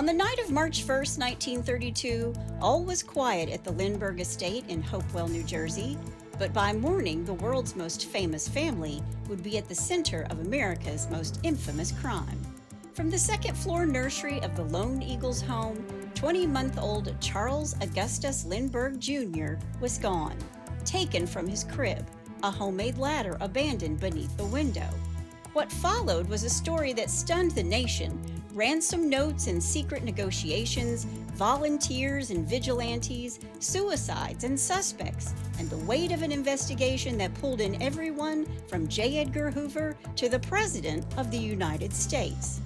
On the night of March 1st, 1932, all was quiet at the Lindbergh estate in Hopewell, New Jersey. But by morning, the world's most famous family would be at the center of America's most infamous crime. From the second-floor nursery of the Lone Eagles home, 20-month-old Charles Augustus Lindbergh Jr. was gone, taken from his crib, a homemade ladder abandoned beneath the window. What followed was a story that stunned the nation. Ransom notes and secret negotiations, volunteers and vigilantes, suicides and suspects, and the weight of an investigation that pulled in everyone from J. Edgar Hoover to the President of the United States.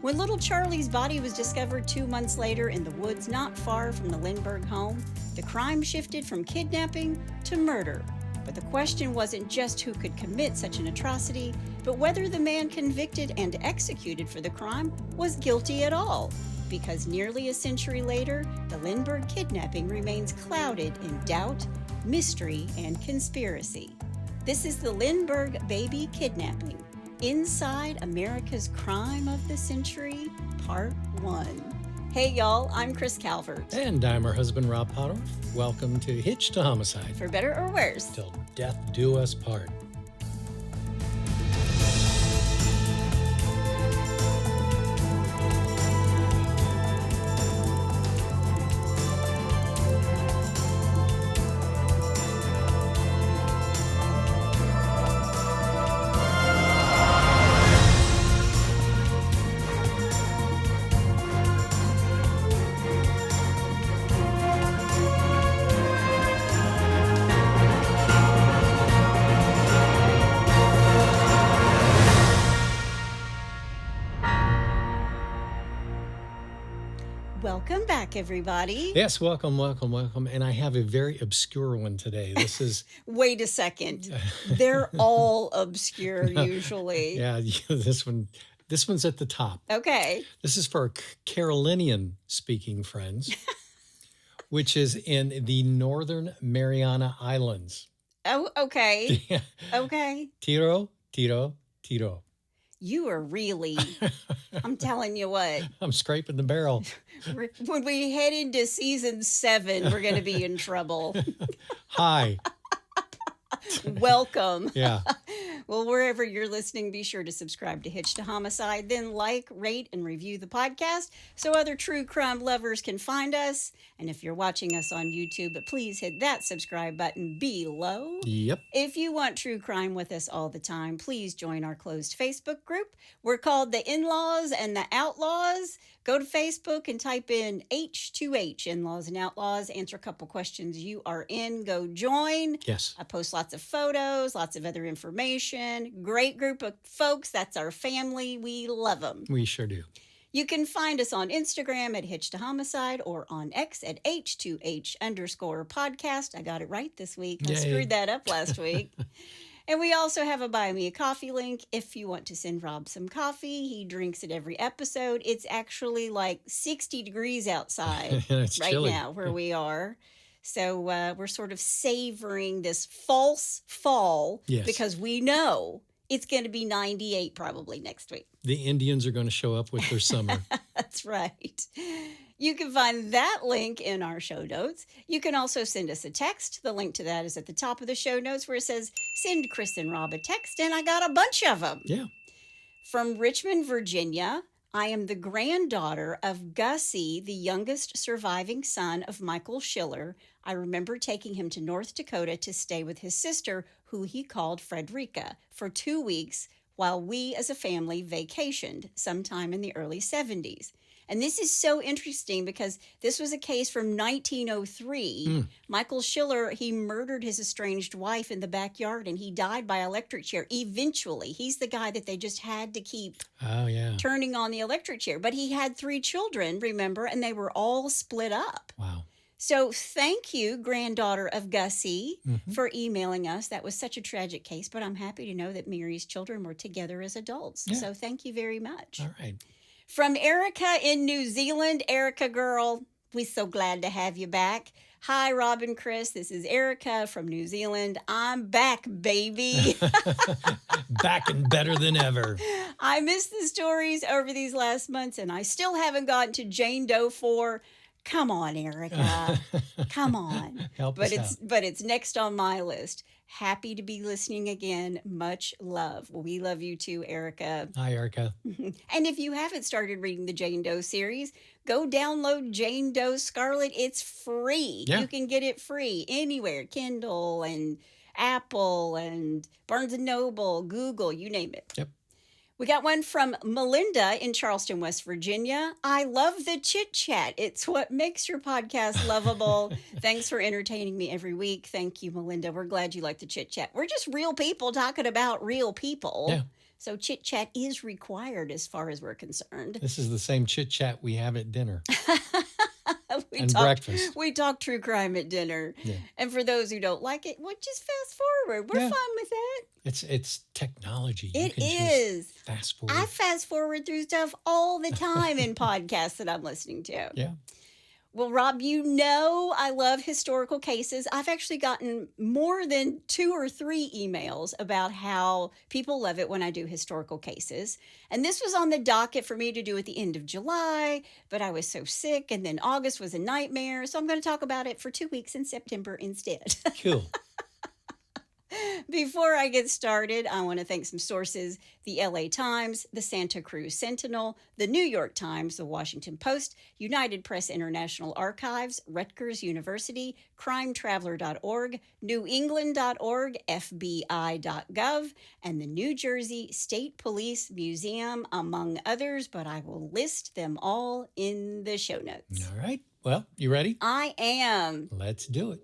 When little Charlie's body was discovered 2 months later in the woods not far from the Lindbergh home, the crime shifted from kidnapping to murder. But the question wasn't just who could commit such an atrocity, but whether the man convicted and executed for the crime was guilty at all. Because nearly a century later, the Lindbergh kidnapping remains clouded in doubt, mystery, and conspiracy. This is the Lindbergh baby kidnapping, Inside America's Crime of the Century, Part 1. Hey y'all, I'm Kris Calvert. And I'm her husband, Rob Potter. Welcome to Hitched to Homicide. For better or worse. Till death do us part. Welcome back, everybody. Yes, welcome. And I have a very obscure one today. This is... Wait a second. They're all obscure usually. Yeah, this one's at the top. Okay. This is for our Carolinian-speaking friends, which is in the Northern Mariana Islands. Oh, okay. Okay. Tiro. You are really, I'm telling you what. I'm scraping the barrel. When we head into season 7, we're going to be in trouble. Hi. Welcome. Yeah. Well, wherever you're listening, be sure to subscribe to Hitched to Homicide, then like, rate, and review the podcast so other true crime lovers can find us. And if you're watching us on YouTube, please hit that subscribe button below. Yep. If you want true crime with us all the time, please join our closed Facebook group. We're called the In-Laws and the Outlaws. Go to Facebook and type in H2H, In-Laws and Outlaws. Answer a couple questions you are in. Go join. Yes. I post lots of photos, lots of other information. Great group of folks. That's our family. We love them. We sure do. You can find us on Instagram at Hitched to Homicide or on X at H2H_podcast. I got it right this week. I screwed that up last week. And we also have a Buy Me a Coffee link if you want to send Rob some coffee. He drinks it every episode. It's actually like 60 degrees outside right chilly. now where we are. So we're sort of savoring this false fall because we know it's going to be 98 probably next week. The Indians are going to show up with their summer. That's right. You can find that link in our show notes. You can also send us a text. The link to that is at the top of the show notes where it says, send Kris and Rob a text, and I got a bunch of them. Yeah. From Richmond, Virginia, I am the granddaughter of Gussie, the youngest surviving son of Michael Schiller. I remember taking him to North Dakota to stay with his sister, who he called Frederica, for 2 weeks while we as a family vacationed sometime in the early 70s. And this is so interesting because this was a case from 1903. Michael Schiller, he murdered his estranged wife in the backyard and he died by electric chair. Eventually, he's the guy that they just had to keep turning on the electric chair. But he had 3 children, remember, and they were all split up. Wow. So thank you, granddaughter of Gussie, for emailing us. That was such a tragic case, but I'm happy to know that Mary's children were together as adults. Yeah. So thank you very much. All right. From Erica in New Zealand, Erica girl, we're so glad to have you back. Hi, Rob and Kris. This is Erica from New Zealand. I'm back, baby. Back and better than ever. I missed the stories over these last months, and I still haven't gotten to Jane Doe 4. Come on, Erica. Come on. Help but us it's out. but it's next on my list. Happy to be listening again. Much love. Well, we love you too, Erica. Hi, Erica. And if you haven't started reading the Jane Doe series, go download Jane Doe Scarlet. It's free. Yeah. You can get it free anywhere. Kindle and Apple and Barnes & Noble, Google, you name it. Yep. We got one from Melinda in Charleston, West Virginia. I love the chit chat. It's what makes your podcast lovable. Thanks for entertaining me every week. Thank you, Melinda. We're glad you like the chit chat. We're just real people talking about real people. Yeah. So chit chat is required as far as we're concerned. This is the same chit chat we have at dinner and talk, breakfast. We talk true crime at dinner. Yeah. And for those who don't like it, well, just fast forward. We're Yeah. fine with that. It's technology. It is. Just fast forward. I fast forward through stuff all the time in podcasts that I'm listening to. Yeah. Well, Rob, you know I love historical cases. I've actually gotten more than 2 or 3 emails about how people love it when I do historical cases. And this was on the docket for me to do at the end of July, but I was so sick, and then August was a nightmare. So I'm going to talk about it for 2 weeks in September instead. Cool. Before I get started, I want to thank some sources: the LA Times, the Santa Cruz Sentinel, the New York Times, the Washington Post, United Press International Archives, Rutgers University, crimetraveler.org, newengland.org, FBI.gov, and the New Jersey State Police Museum, among others, but I will list them all in the show notes. All right. Well, you ready? I am. Let's do it.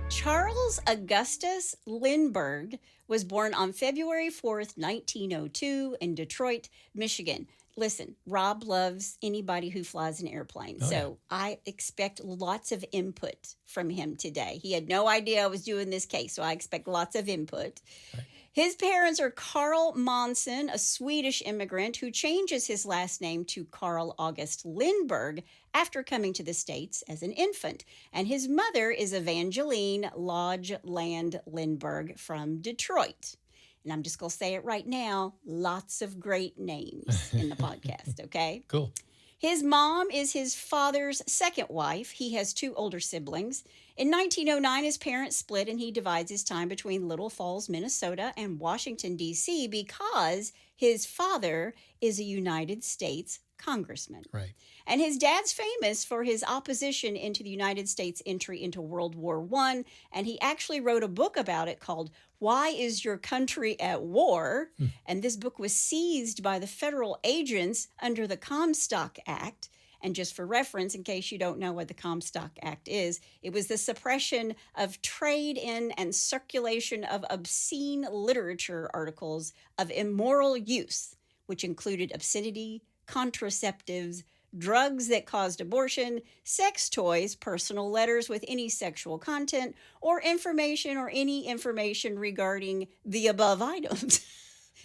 Charles Augustus Lindbergh was born on February 4th, 1902 in Detroit, Michigan. Listen, Rob loves anybody who flies an airplane, so I expect lots of input from him today. He had no idea I was doing this case, so I expect lots of input. Right. His parents are Carl Monson, a Swedish immigrant who changes his last name to Carl August Lindbergh after coming to the States as an infant. And his mother is Evangeline Lodge Land Lindbergh from Detroit. And I'm just going to say it right now, lots of great names in the podcast, okay? Cool. His mom is his father's second wife. He has 2 older siblings. In 1909, his parents split, and he divides his time between Little Falls, Minnesota, and Washington, D.C., because his father is a United States congressman. Right. And his dad's famous for his opposition into the United States entry into World War I, and he actually wrote a book about it called Why Is Your Country at War? And this book was seized by the federal agents under the Comstock Act. And just for reference, in case you don't know what the Comstock Act is, it was the suppression of trade in and circulation of obscene literature articles of immoral use, which included obscenity, contraceptives, drugs that caused abortion, sex toys, personal letters with any sexual content, or any information regarding the above items.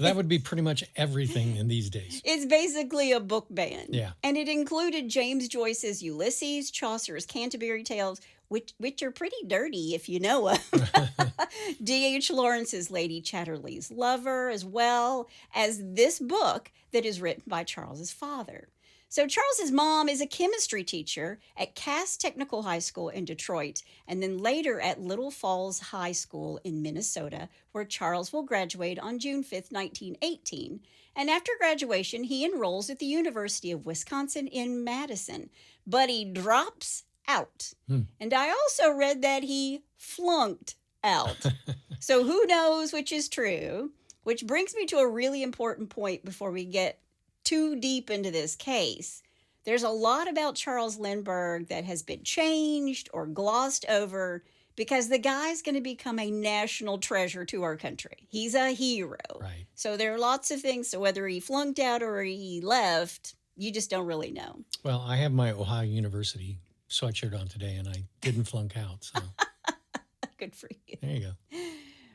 That would be pretty much everything in these days. It's basically a book ban. Yeah. And it included James Joyce's Ulysses, Chaucer's Canterbury Tales, which are pretty dirty if you know them. D.H. Lawrence's Lady Chatterley's Lover, as well as this book that is written by Charles's father. So Charles's mom is a chemistry teacher at Cass Technical High School in Detroit, and then later at Little Falls High School in Minnesota, where Charles will graduate on June 5th, 1918. And after graduation, he enrolls at the University of Wisconsin in Madison, but he drops out. And I also read that he flunked out. So who knows which is true, which brings me to a really important point before we get too deep into this case. There's a lot about Charles Lindbergh that has been changed or glossed over because the guy's going to become a national treasure to our country. He's a hero. Right. So there are lots of things. So whether he flunked out or he left, you just don't really know. Well, I have my Ohio University sweatshirt on today, and I didn't flunk out. So Good for you. there you go.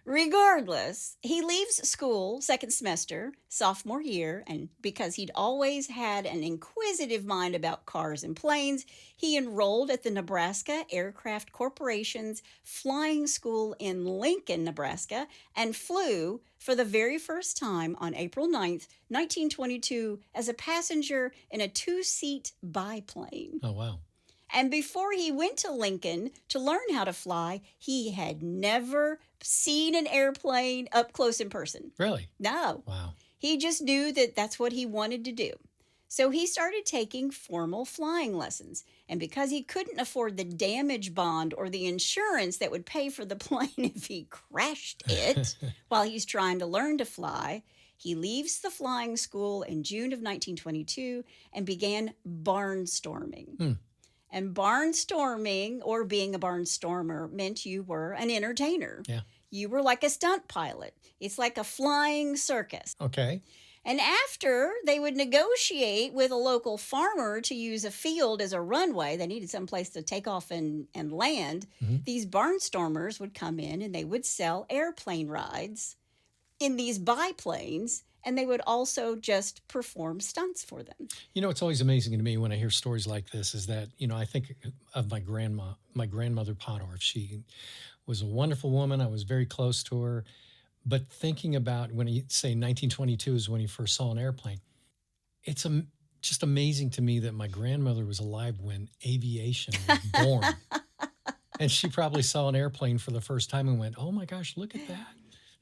Regardless, he leaves school second semester, sophomore year, and because he'd always had an inquisitive mind about cars and planes, he enrolled at the Nebraska Aircraft Corporation's flying school in Lincoln, Nebraska, and flew for the very first time on April 9th, 1922, as a passenger in a two-seat biplane. Oh, wow. And before he went to Lincoln to learn how to fly, he had never seen an airplane up close in person. Really? No. Wow. He just knew that that's what he wanted to do. So he started taking formal flying lessons. And because he couldn't afford the damage bond or the insurance that would pay for the plane if he crashed it while he's trying to learn to fly, he leaves the flying school in June of 1922 and began barnstorming. And barnstorming, or being a barnstormer, meant you were an entertainer. Yeah. You were like a stunt pilot. It's like a flying circus. Okay. And after they would negotiate with a local farmer to use a field as a runway, they needed someplace to take off and land, these barnstormers would come in and they would sell airplane rides in these biplanes, and they would also just perform stunts for them. You know, it's always amazing to me when I hear stories like this is that, you know, I think of my grandmother Podorf. She was a wonderful woman. I was very close to her. But thinking about when you say 1922 is when he first saw an airplane, it's just amazing to me that my grandmother was alive when aviation was born. And she probably saw an airplane for the first time and went, oh my gosh, look at that.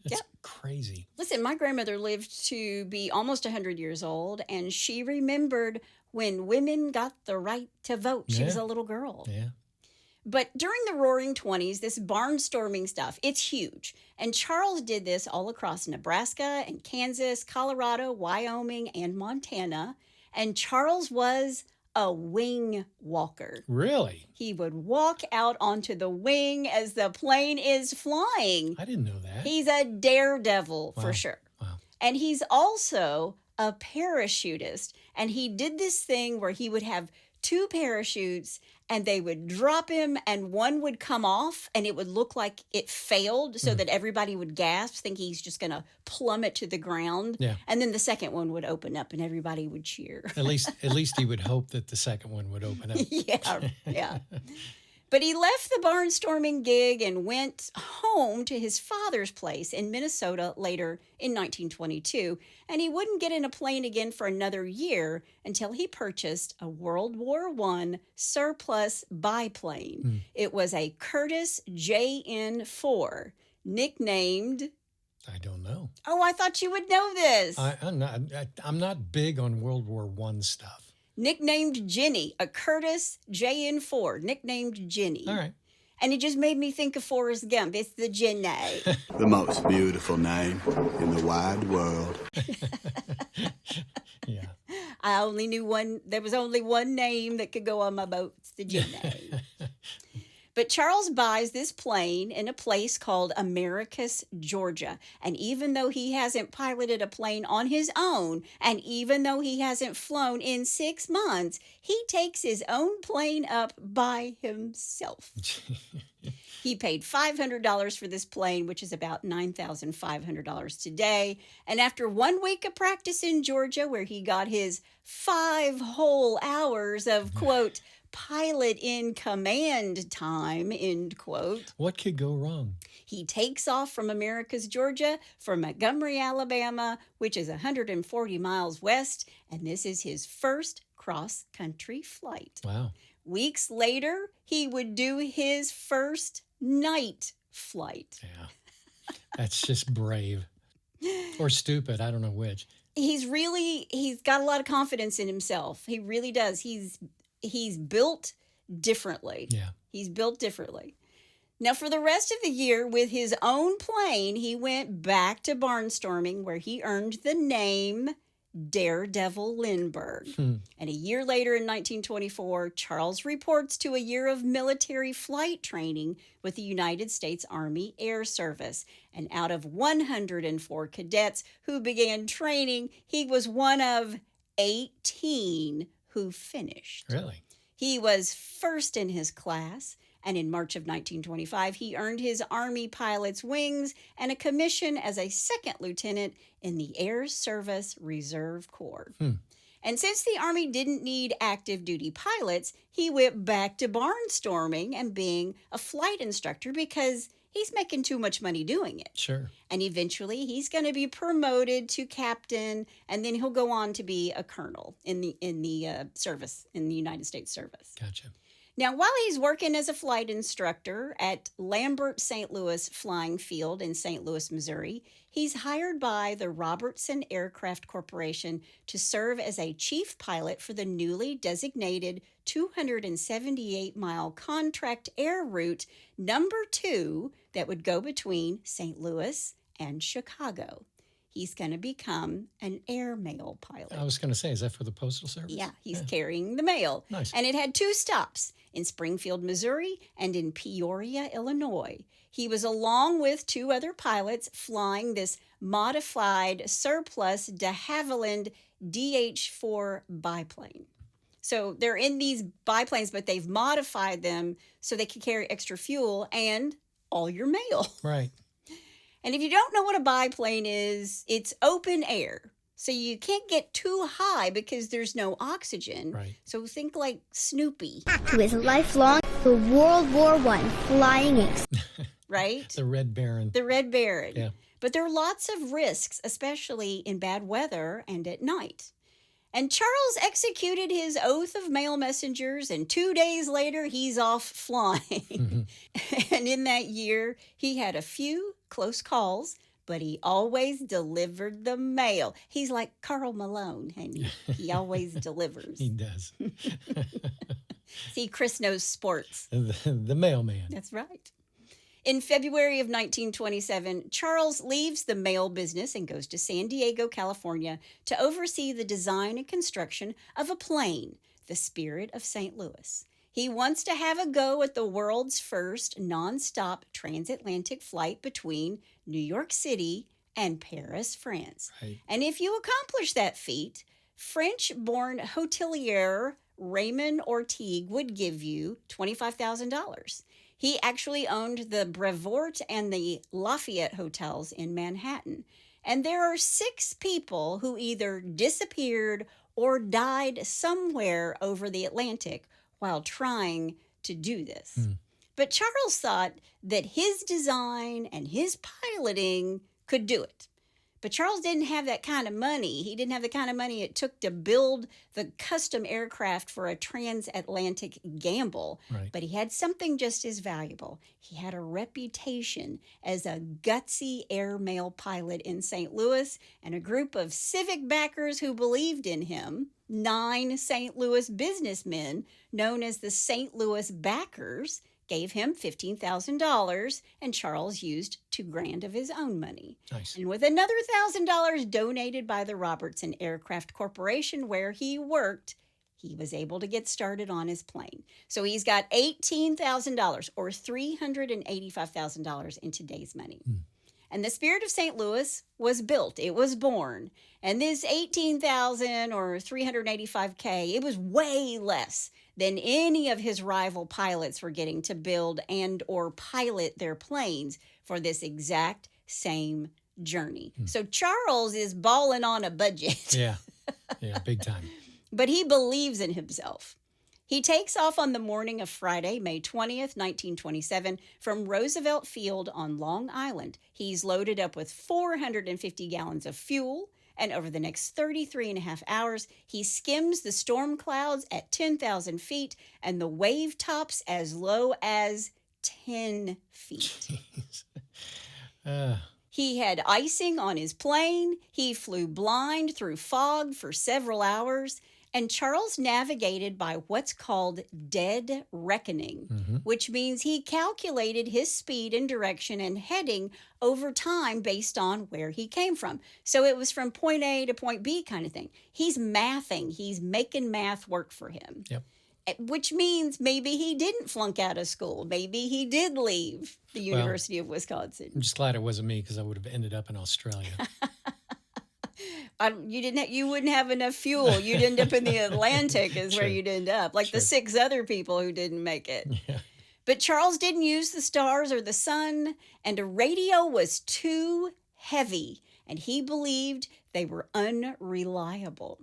That's crazy. Listen, my grandmother lived to be almost 100 years old, and she remembered when women got the right to vote. She was a little girl. Yeah. But during the Roaring 20s, this barnstorming stuff, it's huge. And Charles did this all across Nebraska and Kansas, Colorado, Wyoming, and Montana. And Charles was a wing walker. Really? He would walk out onto the wing as the plane is flying. I didn't know that. He's a daredevil for Wow. sure. Wow. And he's also a parachutist. And he did this thing where he would have two parachutes and they would drop him and one would come off and it would look like it failed so that everybody would gasp, think he's just going to plummet to the ground. Yeah. And then the second one would open up and everybody would cheer. At least he would hope that the second one would open up. Yeah. But he left the barnstorming gig and went home to his father's place in Minnesota later in 1922. And he wouldn't get in a plane again for another year until he purchased a World War I surplus biplane. It was a Curtiss JN-4, nicknamed... I don't know. Oh, I thought you would know this. I'm not big on World War I stuff. Nicknamed Jenny, a Curtiss JN-4, nicknamed Jenny. All right. And it just made me think of Forrest Gump. It's the Jenny. The most beautiful name in the wide world. Yeah. I only knew one. There was only one name that could go on my boat. It's the Jenny. But Charles buys this plane in a place called Americus, Georgia. And even though he hasn't piloted a plane on his own, and even though he hasn't flown in 6 months, he takes his own plane up by himself. He paid $500 for this plane, which is about $9,500 today. And after 1 week of practice in Georgia, where he got his 5 whole hours of, quote, pilot in command time, end quote. What could go wrong? He takes off from Americus, Georgia, for Montgomery, Alabama, which is 140 miles west, and this is his first cross-country flight. Wow. Weeks later, he would do his first night flight. Yeah. That's just brave. Or stupid. I don't know which. He's got a lot of confidence in himself. He really does. He's built differently. Yeah. He's built differently. Now, for the rest of the year, with his own plane, he went back to barnstorming, where he earned the name Daredevil Lindbergh. And a year later, in 1924, Charles reports to a year of military flight training with the United States Army Air Service. And out of 104 cadets who began training, he was one of 18 who finished. Really? He was first in his class, And in March of 1925, he earned his Army pilot's wings and a commission as a second lieutenant in the Air Service Reserve Corps. And since the Army didn't need active duty pilots, he went back to barnstorming and being a flight instructor because he's making too much money doing it. Sure. And eventually he's going to be promoted to captain, and then he'll go on to be a colonel in the service, in the United States service. Gotcha. Now, while he's working as a flight instructor at Lambert St. Louis Flying Field in St. Louis, Missouri, he's hired by the Robertson Aircraft Corporation to serve as a chief pilot for the newly designated 278-mile contract air route number 2 that would go between St. Louis and Chicago. He's going to become an airmail pilot. I was going to say, is that for the Postal Service? Yeah, he's carrying the mail. Nice. And it had 2 stops, in Springfield, Missouri, and in Peoria, Illinois. He was along with 2 other pilots flying this modified surplus de Havilland DH-4 biplane. So they're in these biplanes, but they've modified them so they can carry extra fuel and all your mail. Right. And if you don't know what a biplane is, it's open air. So you can't get too high because there's no oxygen. Right. So think like Snoopy. To his lifelong for World War I flying Right? The Red Baron. The Red Baron. Yeah. But there are lots of risks, especially in bad weather and at night. And Charles executed his oath of mail messengers, and 2 days later, he's off flying. And in that year, he had a few close calls, but he always delivered the mail. He's like Karl Malone, and he always delivers. He does. See, Kris knows sports. The mailman. That's right. In February of 1927, Charles leaves the mail business and goes to San Diego, California, to oversee the design and construction of a plane, the Spirit of St. Louis. He wants to have a go at the world's first nonstop transatlantic flight between New York City and Paris, France. Right. And if you accomplish that feat, French-born hotelier Raymond Ortigue would give you $25,000. He actually owned the Brevoort and the Lafayette hotels in Manhattan. And there are 6 people who either disappeared or died somewhere over the Atlantic while trying to do this. But Charles thought that his design and his piloting could do it. But Charles didn't have that kind of money. He didn't have the kind of money it took to build the custom aircraft for a transatlantic gamble. Right. But he had something just as valuable. He had a reputation as a gutsy airmail pilot in St. Louis and a group of civic backers who believed in him. 9 St. Louis businessmen, known as the St. Louis Backers, gave him $15,000, and Charles used $2,000 of his own money. Nice. And with another $1,000 donated by the Robertson Aircraft Corporation where he worked, he was able to get started on his plane. So he's got $18,000 or $385,000 in today's money. And the Spirit of St. Louis was built. It was born. And this $18,000 or $385K, it was way less than any of his rival pilots were getting to build and or pilot their planes for this exact same journey. So Charles is balling on a budget. Yeah, big time. But he believes in himself. He takes off on the morning of Friday, May 20th, 1927, from Roosevelt Field on Long Island. He's loaded up with 450 gallons of fuel, and over the next 33 and a half hours, he skims the storm clouds at 10,000 feet and the wave tops as low as 10 feet. He had icing on his plane. He flew blind through fog for several hours. And Charles navigated by what's called dead reckoning, which means he calculated his speed and direction and heading over time based on where he came from. So it was from point A to point B kind of thing. He's mathing. He's making math work for him. Yep. Which means maybe he didn't flunk out of school. Maybe he did leave the University of Wisconsin. I'm just glad it wasn't me because I would have ended up in Australia. You wouldn't have enough fuel. You'd end up in the Atlantic is where you'd end up, like the 6 other people who didn't make it. Yeah. But Charles didn't use the stars or the sun, and a radio was too heavy, and he believed they were unreliable.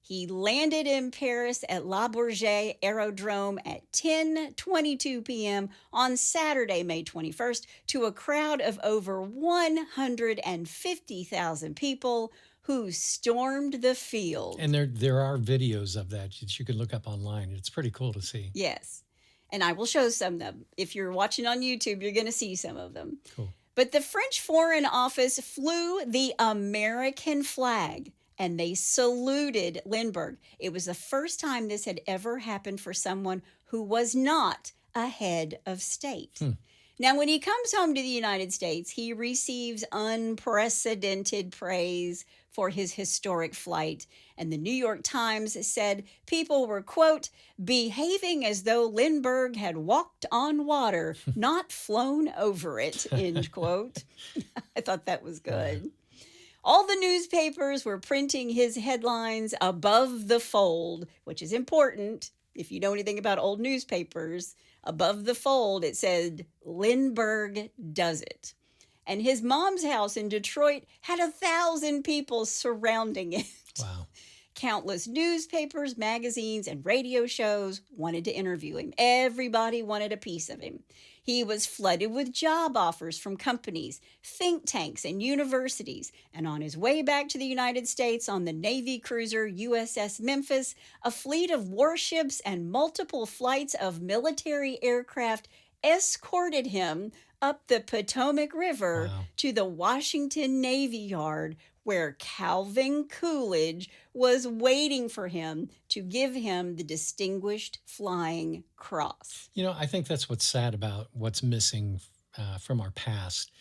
He landed in Paris at Le Bourget Aerodrome at 10:22 p.m. on Saturday, May 21st, to a crowd of over 150,000 people who stormed the field. And there are videos of that you can look up online. It's pretty cool to see. Yes. And I will show some of them. If you're watching on YouTube, you're going to see some of them. Cool. But the French Foreign Office flew the American flag, and they saluted Lindbergh. It was the first time this had ever happened for someone who was not a head of state. Now, when he comes home to the United States, he receives unprecedented praise for his historic flight. And the New York Times said people were, quote, behaving as though Lindbergh had walked on water, not flown over it, end quote. I thought that was good. All the newspapers were printing his headlines above the fold, which is important. If you know anything about old newspapers, above the fold, it said, Lindbergh does it. And his mom's house in Detroit had 1,000 people surrounding it. Wow. Countless newspapers, magazines, and radio shows wanted to interview him. Everybody wanted a piece of him. He was flooded with job offers from companies, think tanks, and universities. And on his way back to the United States on the Navy cruiser USS Memphis, a fleet of warships and multiple flights of military aircraft escorted him up the Potomac River to the Washington Navy Yard, where Calvin Coolidge was waiting for him to give him the Distinguished Flying Cross. You know, I think that's what's sad about what's missing from our past.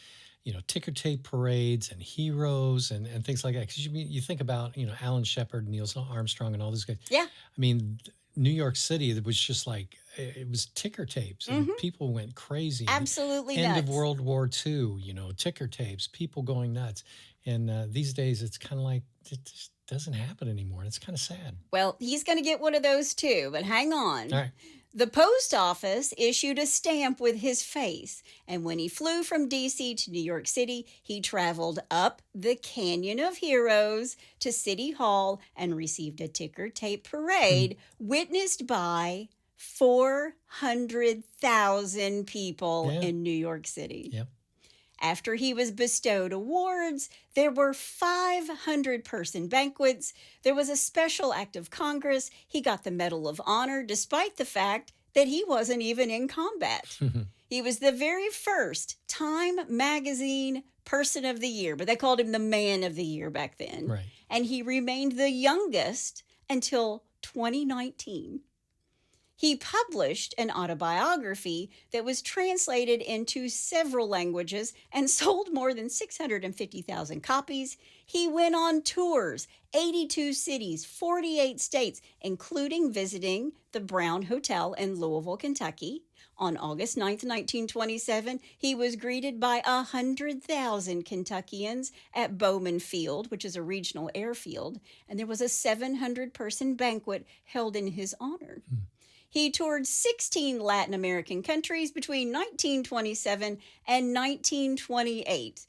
You know, ticker tape parades and heroes and things like that. Because you think about, Alan Shepard, Neil Armstrong, and all those guys. Yeah. I mean, New York City, it was just like, it was ticker tapes. And people went crazy. Absolutely End nuts. of World War II, ticker tapes, people going nuts. And these days, it's kind of like, it just doesn't happen anymore. It's kind of sad. Well, he's going to get one of those too, but hang on. All right. The post office issued a stamp with his face, and when he flew from D.C. to New York City, he traveled up the Canyon of Heroes to City Hall and received a ticker tape parade witnessed by 400,000 people in New York City. Yep. After he was bestowed awards, there were 500-person banquets. There was a special act of Congress. He got the Medal of Honor, despite the fact that he wasn't even in combat. He was the very first Time Magazine Person of the Year, but they called him the Man of the Year back then. Right. And he remained the youngest until 2019. He published an autobiography that was translated into several languages and sold more than 650,000 copies. He went on tours, 82 cities, 48 states, including visiting the Brown Hotel in Louisville, Kentucky. On August 9th, 1927, he was greeted by 100,000 Kentuckians at Bowman Field, which is a regional airfield, and there was a 700-person banquet held in his honor. He toured 16 Latin American countries between 1927 and 1928.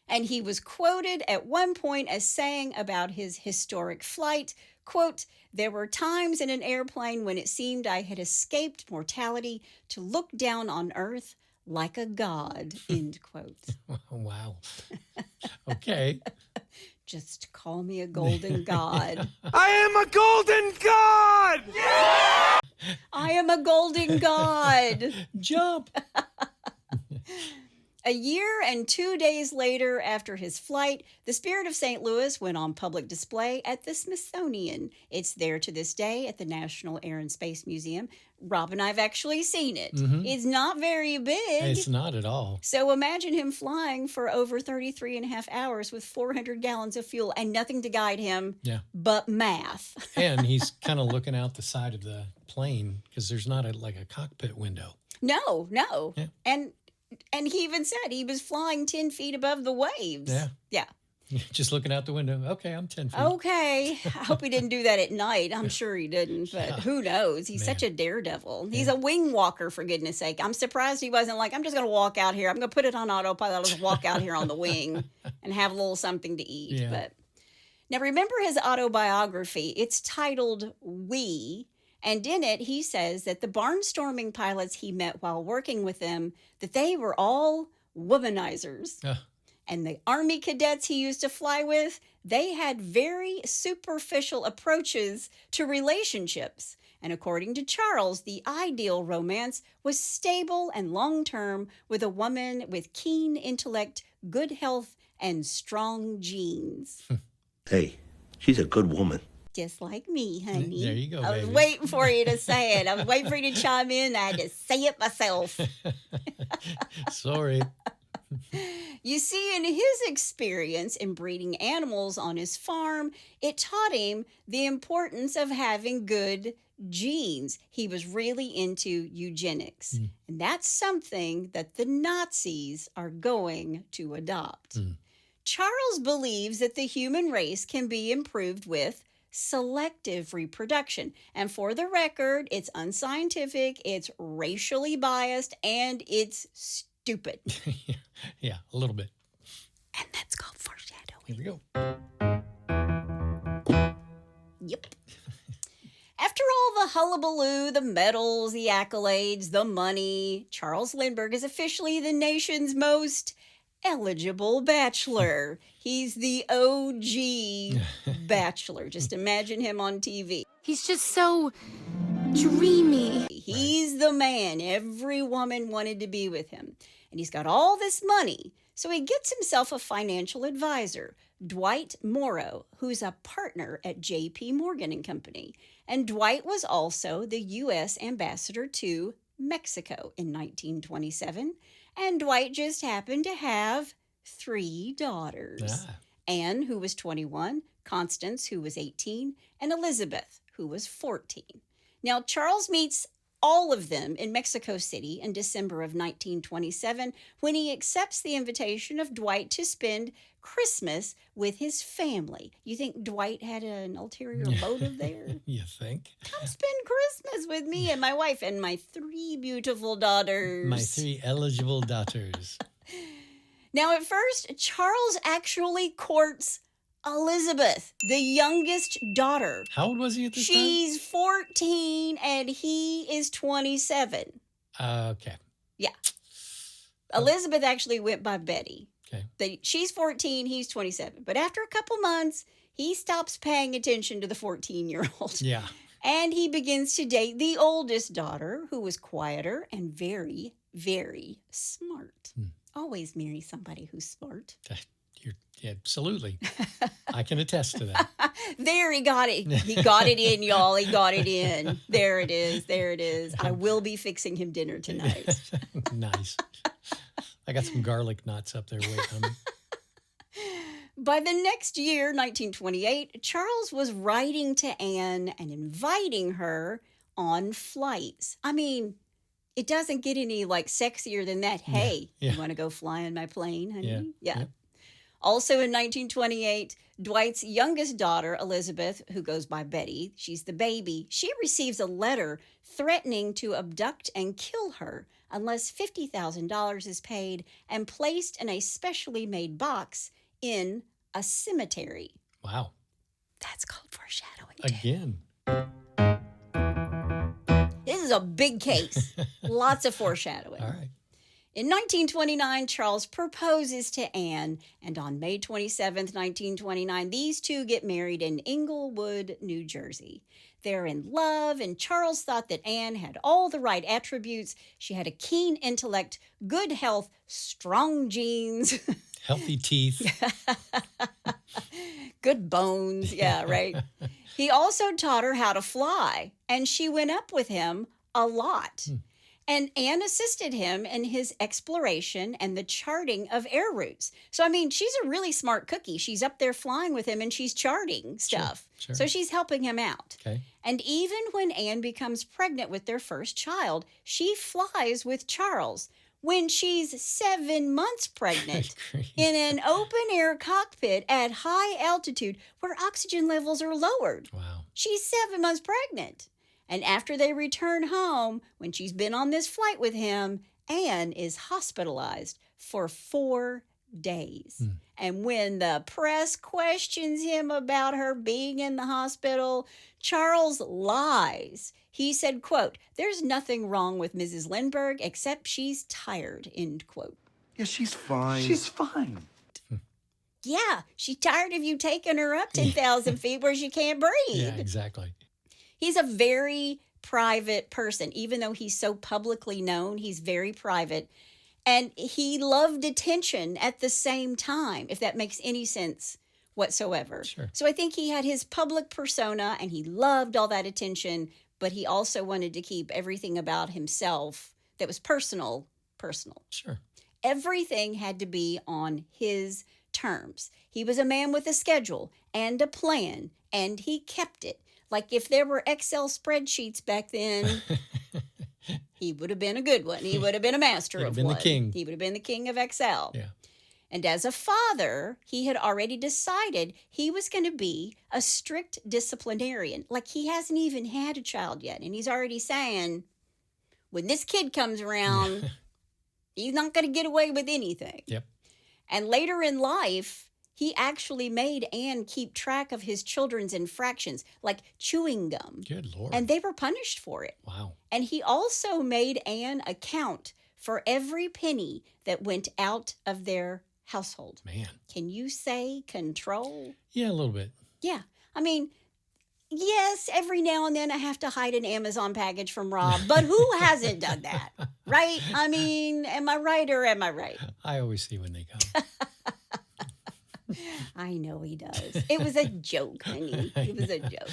And he was quoted at one point as saying about his historic flight, quote, "There were times in an airplane when it seemed I had escaped mortality to look down on earth like a god," end quote. Wow. Okay. Just call me a golden god. I am a golden god! Yeah! I am a golden god. Jump. A year and 2 days later, after his flight, the Spirit of St. Louis went on public display at the Smithsonian. It's there to this day at the National Air and Space Museum. Rob and I have actually seen it. It's not very big. It's not at all. So imagine him flying for over 33 and a half hours with 400 gallons of fuel and nothing to guide him but math. And he's kind of looking out the side of the plane because there's not a cockpit window. No. Yeah. And he even said he was flying 10 feet above the waves. Yeah. Yeah. Just looking out the window. Okay, I'm 10 feet. Okay. I hope he didn't do that at night. I'm sure he didn't, but who knows? He's such a daredevil. He's a wing walker, for goodness sake. I'm surprised he wasn't like, I'm just going to walk out here. I'm going to put it on autopilot. I'll just walk out here on the wing and have a little something to eat. Yeah. But now remember his autobiography. It's titled We. And in it, he says that the barnstorming pilots he met while working with them, that they were all womanizers. And the Army cadets he used to fly with, they had very superficial approaches to relationships. And according to Charles, the ideal romance was stable and long-term with a woman with keen intellect, good health, and strong genes. Hey, she's a good woman. Just like me, honey. There you go, I was baby. waiting for you to say it. I was waiting for you to chime in. I had to say it myself. Sorry. You see, in his experience in breeding animals on his farm, it taught him the importance of having good genes. He was really into eugenics. And that's something that the Nazis are going to adopt. Charles believes that the human race can be improved with selective reproduction. And for the record, it's unscientific, it's racially biased, and it's stupid. Yeah, a little bit. And that's called foreshadowing. Here we go. Yep. After all the hullabaloo, the medals, the accolades, the money, Charles Lindbergh is officially the nation's most eligible bachelor. He's the OG bachelor. Just imagine him on TV. He's just so dreamy. He's the man. Every woman wanted to be with him. And he's got all this money. So he gets himself a financial advisor, Dwight Morrow, who's a partner at J.P. Morgan and Company. And Dwight was also the U.S. ambassador to Mexico in 1927. And Dwight just happened to have 3 daughters. Anne, who was 21, Constance, who was 18, and Elizabeth, who was 14. Now, Charles meets all of them in Mexico City in December of 1927 when he accepts the invitation of Dwight to spend Christmas with his family. You think Dwight had an ulterior motive there? You think? Come spend Christmas with me and my wife and my 3 beautiful daughters. My 3 eligible daughters. Now, at first, Charles actually courts Elizabeth, the youngest daughter. How old was he at this She's 14 and he is 27. Okay. Yeah. Elizabeth actually went by Betty. Okay. She's 14, he's 27. But after a couple months, he stops paying attention to the 14-year-old. Yeah. And he begins to date the oldest daughter, who was quieter and very, very smart. Always marry somebody who's smart. Yeah, absolutely. I can attest to that. There, he got it. He got it in, y'all. He got it in. There it is. There it is. I will be fixing him dinner tonight. Nice. I got some garlic knots up there waiting on me. By the next year, 1928, Charles was writing to Anne and inviting her on flights. I mean, it doesn't get any sexier than that. Hey, you want to go fly in my plane, honey? Yeah. Also in 1928, Dwight's youngest daughter, Elizabeth, who goes by Betty, she's the baby, she receives a letter threatening to abduct and kill her unless $50,000 is paid and placed in a specially made box in a cemetery. Wow. That's called foreshadowing. Again. This is a big case. Lots of foreshadowing. All right. In 1929, Charles proposes to Anne, and on May 27th, 1929, these two get married in Englewood, New Jersey. They're in love, and Charles thought that Anne had all the right attributes. She had a keen intellect, good health, strong genes. Healthy teeth. Good bones. Yeah, right. He also taught her how to fly, and she went up with him a lot. And Anne assisted him in his exploration and the charting of air routes. So, I mean, she's a really smart cookie. She's up there flying with him and she's charting stuff. Sure. So she's helping him out. Okay. And even when Anne becomes pregnant with their first child, she flies with Charles. when she's 7 months pregnant Good grief. in an open-air cockpit at high altitude where oxygen levels are lowered. Wow. She's 7 months pregnant. And after they return home, when she's been on this flight with him, Anne is hospitalized for 4 days. And when the press questions him about her being in the hospital, Charles lies. He said, quote, "There's nothing wrong with Mrs. Lindbergh except she's tired," end quote. Yeah, she's fine. She's fine. Yeah, she's tired of you taking her up 10,000 feet where she can't breathe. Yeah, exactly. He's a very private person. Even though he's so publicly known, he's very private. And he loved attention at the same time, if that makes any sense whatsoever. Sure. So I think he had his public persona and he loved all that attention, but he also wanted to keep everything about himself that was personal. Sure. Everything had to be on his terms. He was a man with a schedule and a plan, and he kept it. Like if there were Excel spreadsheets back then, he would have been a good one. He would have been a master of been one. the king. He would have been the king of Excel. Yeah. And as a father, he had already decided he was going to be a strict disciplinarian. Like he hasn't even had a child yet. And he's already saying, when this kid comes around, he's not going to get away with anything. Yep. And later in life, he actually made Anne keep track of his children's infractions, like chewing gum. Good Lord. And they were punished for it. Wow. And he also made Anne account for every penny that went out of their household. Man. Can you say control? Yeah, a little bit. Yeah. I mean, yes, every now and then I have to hide an Amazon package from Rob, but who hasn't done that? Right? I mean, am I right or am I right? I always see when they come. I know he does. It was a joke, honey. It was a joke.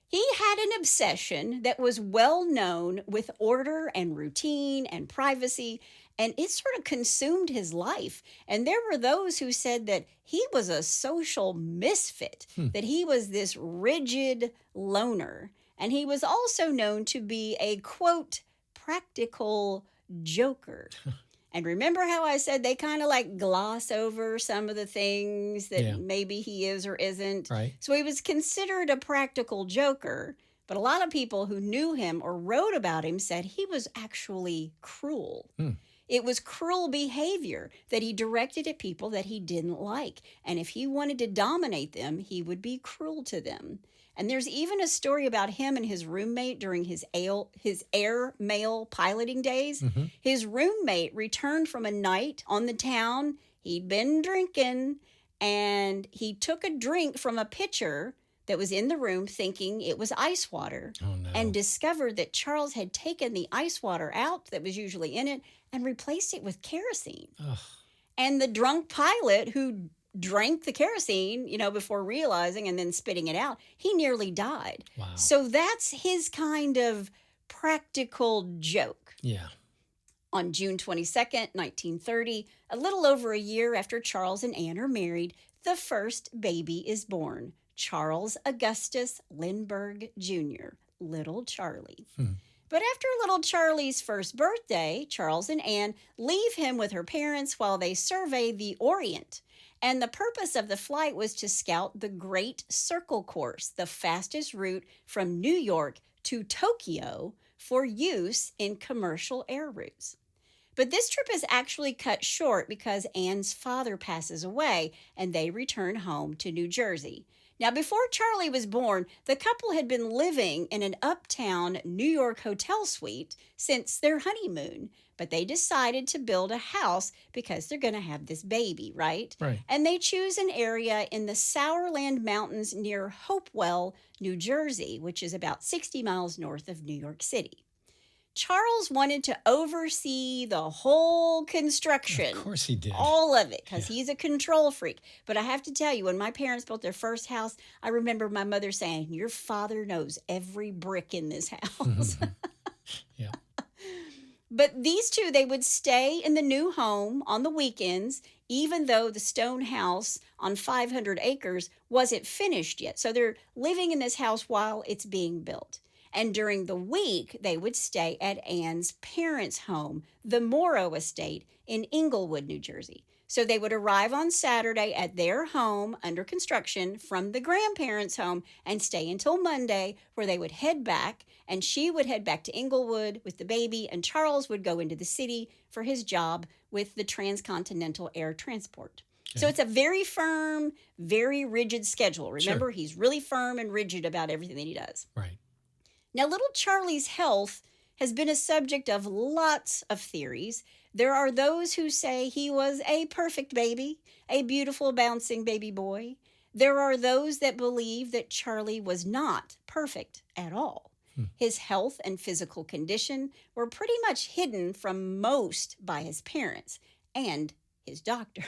He had an obsession that was well known with order and routine and privacy, and it sort of consumed his life. And there were those who said that he was a social misfit, that he was this rigid loner. And he was also known to be a, quote, practical joker. And remember how I said they kind of like gloss over some of the things that maybe he is or isn't? Right. So he was considered a practical joker, but a lot of people who knew him or wrote about him said he was actually cruel. It was cruel behavior that he directed at people that he didn't like. And if he wanted to dominate them, he would be cruel to them. And there's even a story about him and his roommate during his air mail piloting days. His roommate returned from a night on the town. He'd been drinking, and he took a drink from a pitcher that was in the room thinking it was ice water, and discovered that Charles had taken the ice water out that was usually in it and replaced it with kerosene. Ugh. And the drunk pilot who drank the kerosene, before realizing and then spitting it out, he nearly died. Wow. So that's his kind of practical joke. Yeah. On June 22nd, 1930, a little over a year after Charles and Anne are married, the first baby is born, Charles Augustus Lindbergh Jr., Little Charlie. But after little Charlie's first birthday, Charles and Anne leave him with her parents while they survey the Orient. And the purpose of the flight was to scout the Great Circle Course, the fastest route from New York to Tokyo for use in commercial air routes. But this trip is actually cut short because Anne's father passes away and they return home to New Jersey. Now, before Charlie was born, the couple had been living in an uptown New York hotel suite since their honeymoon, but they decided to build a house because they're going to have this baby, right? Right. And they choose an area in the Sourland Mountains near Hopewell, New Jersey, which is about 60 miles north of New York City. Charles wanted to oversee the whole construction. Of course he did. All of it, because he's a control freak. But I have to tell you, when my parents built their first house, I remember my mother saying, "Your father knows every brick in this house." Yeah. But these two, they would stay in the new home on the weekends, even though the stone house on 500 acres wasn't finished yet. So they're living in this house while it's being built. And during the week, they would stay at Anne's parents' home, the Morrow Estate in Englewood, New Jersey. So they would arrive on Saturday at their home under construction from the grandparents' home and stay until Monday, where they would head back, and she would head back to Englewood with the baby, and Charles would go into the city for his job with the Transcontinental Air Transport. Okay. So it's a very firm, very rigid schedule. Remember, he's really firm and rigid about everything that he does. Right. Now, little Charlie's health has been a subject of lots of theories. There are those who say he was a perfect baby, a beautiful, bouncing baby boy. There are those that believe that Charlie was not perfect at all. His health and physical condition were pretty much hidden from most by his parents and his doctor.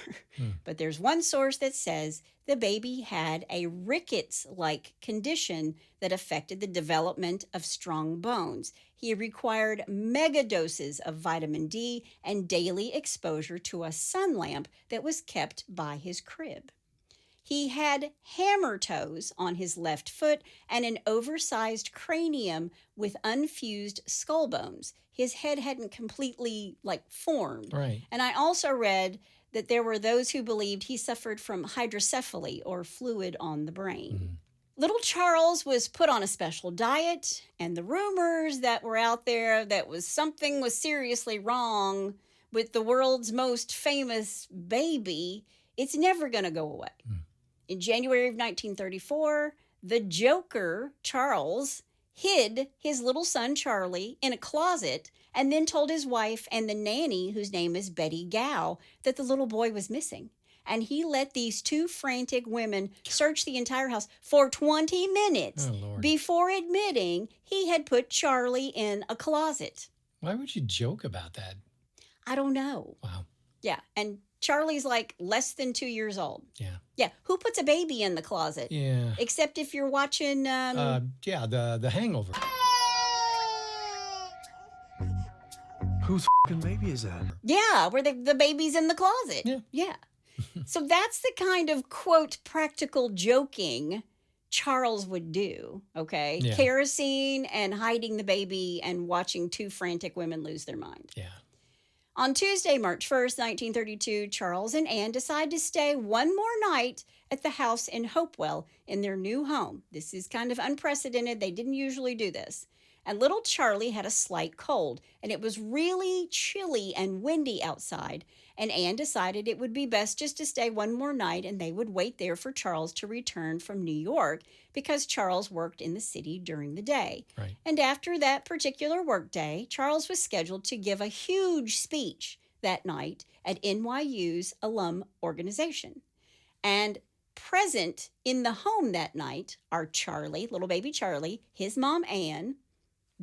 But there's one source that says the baby had a rickets-like condition that affected the development of strong bones. He required mega doses of vitamin D and daily exposure to a sun lamp that was kept by his crib. He had hammer toes on his left foot and an oversized cranium with unfused skull bones. His head hadn't completely, formed. Right. And I also read that there were those who believed he suffered from hydrocephaly, or fluid on the brain. Little Charles was put on a special diet, and the rumors that were out there that something was seriously wrong with the world's most famous baby, it's never going to go away. In January of 1934, the Joker, Charles, hid his little son, Charlie, in a closet and then told his wife and the nanny, whose name is Betty Gow, that the little boy was missing. And he let these two frantic women search the entire house for 20 minutes before admitting he had put Charlie in a closet. Why would you joke about that? I don't know. Wow. Yeah, and Charlie's less than 2 years old. Yeah. Yeah, who puts a baby in the closet? Yeah. Except if you're watching... the Hangover. Whose f***ing baby is that? Yeah, where the baby's in the closet. Yeah. So that's the kind of, quote, practical joking Charles would do, okay? Yeah. Kerosene and hiding the baby and watching two frantic women lose their mind. Yeah. On Tuesday, March 1st, 1932, Charles and Anne decide to stay one more night at the house in Hopewell in their new home. This is kind of unprecedented. They didn't usually do this. And little Charlie had a slight cold, and it was really chilly and windy outside. And Anne decided it would be best just to stay one more night, and they would wait there for Charles to return from New York because Charles worked in the city during the day. Right. And after that particular work day, Charles was scheduled to give a huge speech that night at NYU's alum organization. And present in the home that night are Charlie, little baby Charlie, his mom Anne,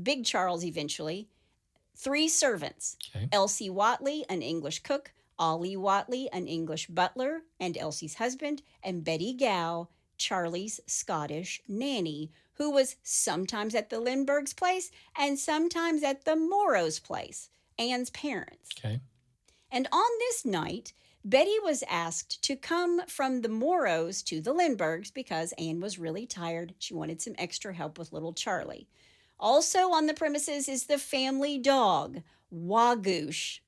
Big Charles eventually, 3 servants, Okay. Elsie Watley, an English cook, Ollie Watley, an English butler, and Elsie's husband, and Betty Gow, Charlie's Scottish nanny, who was sometimes at the Lindbergh's place and sometimes at the Morrow's place, Anne's parents. Okay. And on this night, Betty was asked to come from the Morrows to the Lindberghs because Anne was really tired. She wanted some extra help with little Charlie. Also on the premises is the family dog, Wagoosh.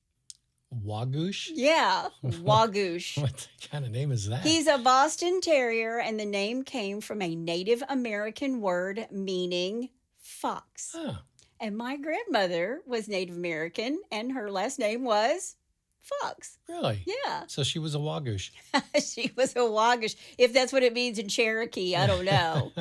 Wagoosh? Yeah, Wagoosh. What kind of name is that? He's a Boston Terrier, and the name came from a Native American word meaning fox. Oh, And my grandmother was Native American, and her last name was Fox. really? Yeah, So she was a Wagoosh. she was a Wagoosh. If that's what it means in Cherokee, I don't know.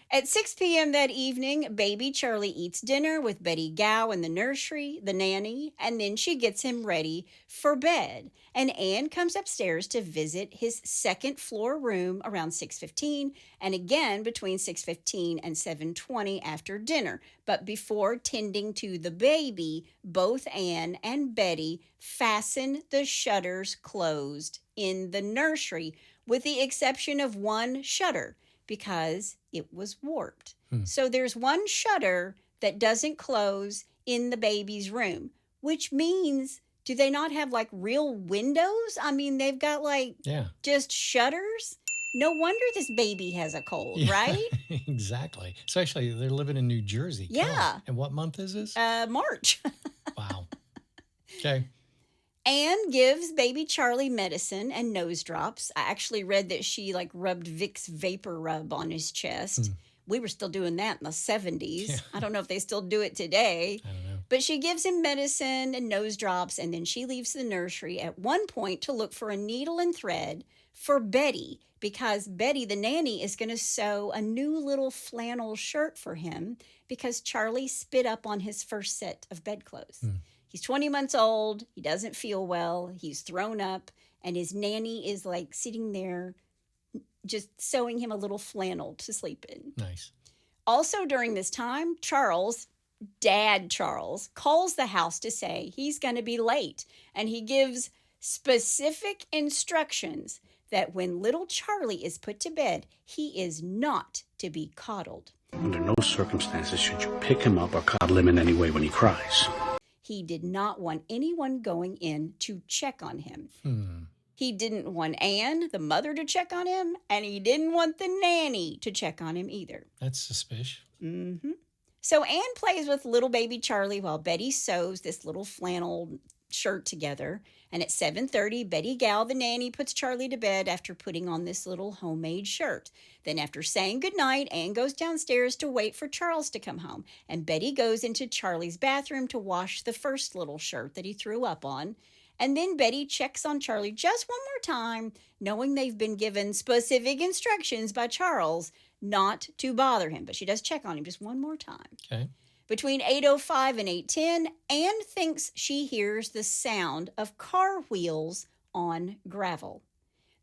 At 6 p.m. that evening, baby Charlie eats dinner with Betty Gow in the nursery, the nanny, and then she gets him ready for bed. And Anne comes upstairs to visit his second floor room around 6:15, and again between 6:15 and 7:20 after dinner. But before tending to the baby, both Anne and Betty fasten the shutters closed in the nursery, with the exception of one shutter, because it was warped. So there's one shutter that doesn't close in the baby's room, which means, do they not have real windows? I mean, they've got Yeah. just shutters? No wonder this baby has a cold, Yeah, right? exactly. Especially they're living in New Jersey. Come on. Yeah. And what month is this? March. Wow. Okay. Anne gives baby Charlie medicine and nose drops. I actually read that she like rubbed Vicks Vapor Rub on his chest. We were still doing that in the 70s. Yeah. I don't know if they still do it today. I don't know. But she gives him medicine and nose drops, and then she leaves the nursery at one point to look for a needle and thread for Betty, because Betty, the nanny, is going to sew a new little flannel shirt for him because Charlie spit up on his first set of bedclothes. He's 20 months old. He doesn't feel well. He's thrown up, and his nanny is like sitting there just sewing him a little flannel to sleep in. Nice. Also during this time, Dad Charles, calls the house to say he's going to be late, and he gives specific instructions that when little Charlie is put to bed, he is not to be coddled. Under no circumstances should you pick him up or coddle him in any way when he cries. He did not want anyone going in to check on him. He didn't want Anne, the mother, to check on him, and he didn't want the nanny to check on him either. That's suspicious. So Anne plays with little baby Charlie while Betty sews this little flannel shirt together. And at 7:30, Betty Gal, the nanny, puts Charlie to bed after putting on this little homemade shirt. Then after saying goodnight, Anne goes downstairs to wait for Charles to come home. And Betty goes into Charlie's bathroom to wash the first little shirt that he threw up on. And then Betty checks on Charlie just one more time, knowing they've been given specific instructions by Charles not to bother him. But she does check on him just one more time. Okay. Between 8:05 and 8:10, Anne thinks she hears the sound of car wheels on gravel.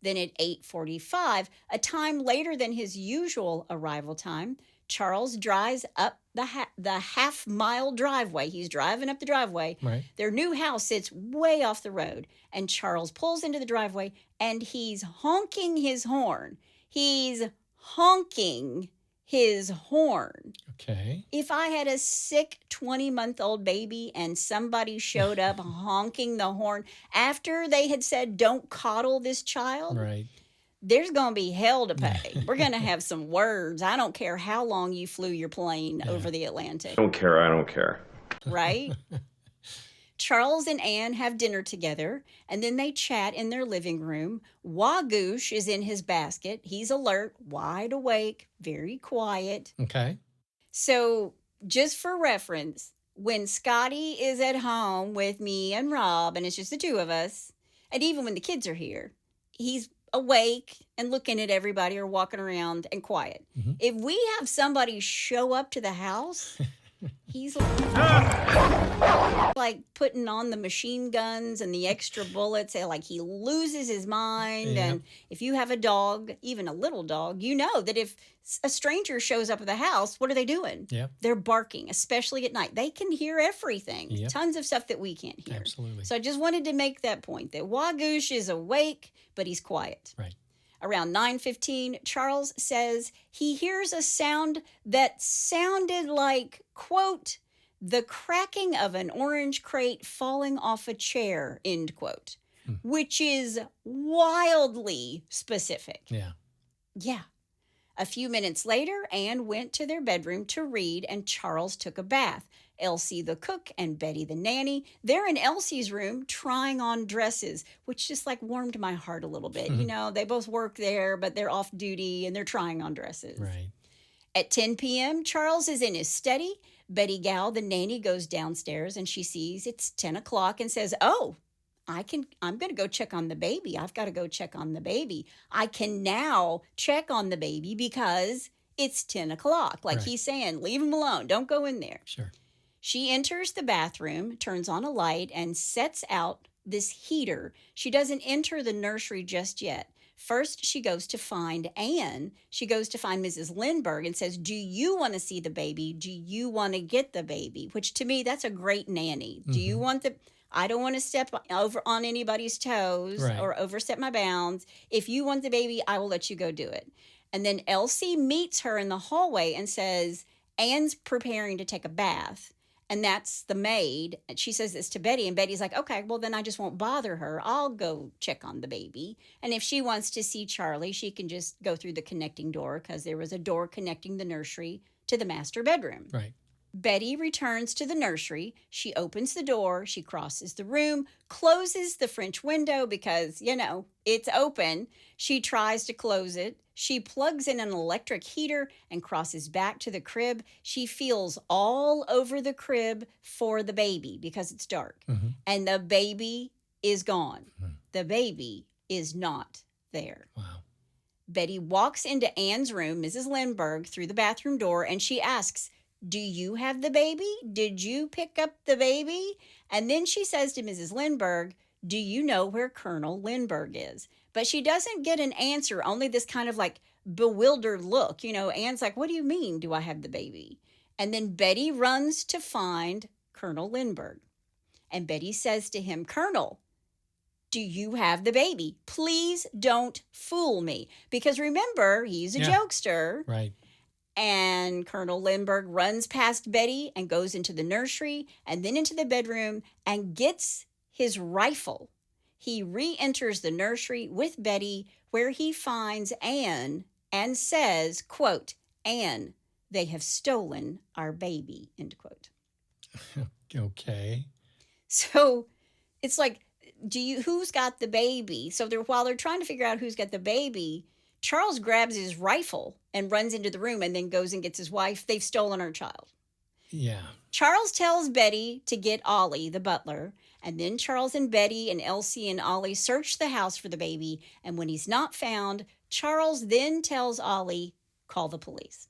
Then at 8:45, a time later than his usual arrival time, Charles drives up the half-mile driveway. He's driving up the driveway. Right. Their new house sits way off the road, and Charles pulls into the driveway, and he's honking his horn. He's honking his horn. Okay. If I had a sick 20-month-old baby and somebody showed up honking the horn after they had said, don't coddle this child, Right. there's going to be hell to pay. We're going to have some words. I don't care how long you flew your plane over the Atlantic. I don't care. Right? Charles and Anne have dinner together, and then they chat in their living room. Wagoosh is in his basket. He's alert, wide awake, very quiet. Okay. So, just for reference, when Scotty is at home with me and Rob, and it's just the two of us, and even when the kids are here, he's awake and looking at everybody or walking around and quiet. If we have somebody show up to the house, he's like putting on the machine guns and the extra bullets. Like he loses his mind. Yep. And if you have a dog, even a little dog, you know that if a stranger shows up at the house, what are they doing? Yep. They're barking, especially at night. They can hear everything. Yep. Tons of stuff that we can't hear. Absolutely. So I just wanted to make that point that Wagoosh is awake, but he's quiet. Right. Around 9:15, Charles says he hears a sound that sounded like, quote, the cracking of an orange crate falling off a chair, end quote, which is wildly specific. Yeah. Yeah. A few minutes later, Anne went to their bedroom to read, and Charles took a bath. Elsie the cook and Betty the nanny, they're in Elsie's room trying on dresses, which just like warmed my heart a little bit. You know, they both work there, but they're off duty and they're trying on dresses. Right. At 10 p.m., Charles is in his study. Betty Gal, the nanny, goes downstairs and she sees it's 10 o'clock and says, oh, I'm going to go check on the baby. I've got to go check on the baby. I can now check on the baby because it's 10 o'clock. Like Right. he's saying, leave him alone. Don't go in there. Sure. She enters the bathroom, turns on a light, and sets out this heater. She doesn't enter the nursery just yet. First, she goes to find Anne. She goes to find Mrs. Lindbergh and says, do you want to see the baby? Do you want to get the baby? Which to me, that's a great nanny. Do you want the... I don't want to step over on anybody's toes Right. or overstep my bounds. If you want the baby, I will let you go do it. And then Elsie meets her in the hallway and says, Anne's preparing to take a bath. And that's the maid. And she says this to Betty, and Betty's like, okay, well, then I just won't bother her. I'll go check on the baby. And if she wants to see Charlie, she can just go through the connecting door, because there was a door connecting the nursery to the master bedroom. Right. Betty returns to the nursery. She opens the door. She crosses the room, closes the French window because, it's open. She tries to close it. She plugs in an electric heater and crosses back to the crib. She feels all over the crib for the baby because it's dark. Mm-hmm. And the baby is gone. Mm-hmm. The baby is not there. Wow. Betty walks into Anne's room, Mrs. Lindbergh, through the bathroom door, and she asks, do you have the baby? Did you pick up the baby? And then she says to Mrs. Lindbergh, do you know where Colonel Lindbergh is? But she doesn't get an answer, only this kind of like bewildered look. Anne's like, what do you mean, do I have the baby? And then Betty runs to find Colonel Lindbergh. And Betty says to him, Colonel, do you have the baby? Please don't fool me. Because remember, he's a jokester. Right. And Colonel Lindbergh runs past Betty and goes into the nursery and then into the bedroom and gets his rifle. He re-enters the nursery with Betty, where he finds Anne and says, quote, Anne, they have stolen our baby, end quote. Okay. So it's like, who's got the baby? So while they're trying to figure out who's got the baby, Charles grabs his rifle and runs into the room and then goes and gets his wife. They've stolen our child. Yeah. Charles tells Betty to get Ollie, the butler, and then Charles and Betty and Elsie and Ollie search the house for the baby, and when he's not found, Charles then tells Ollie, call the police.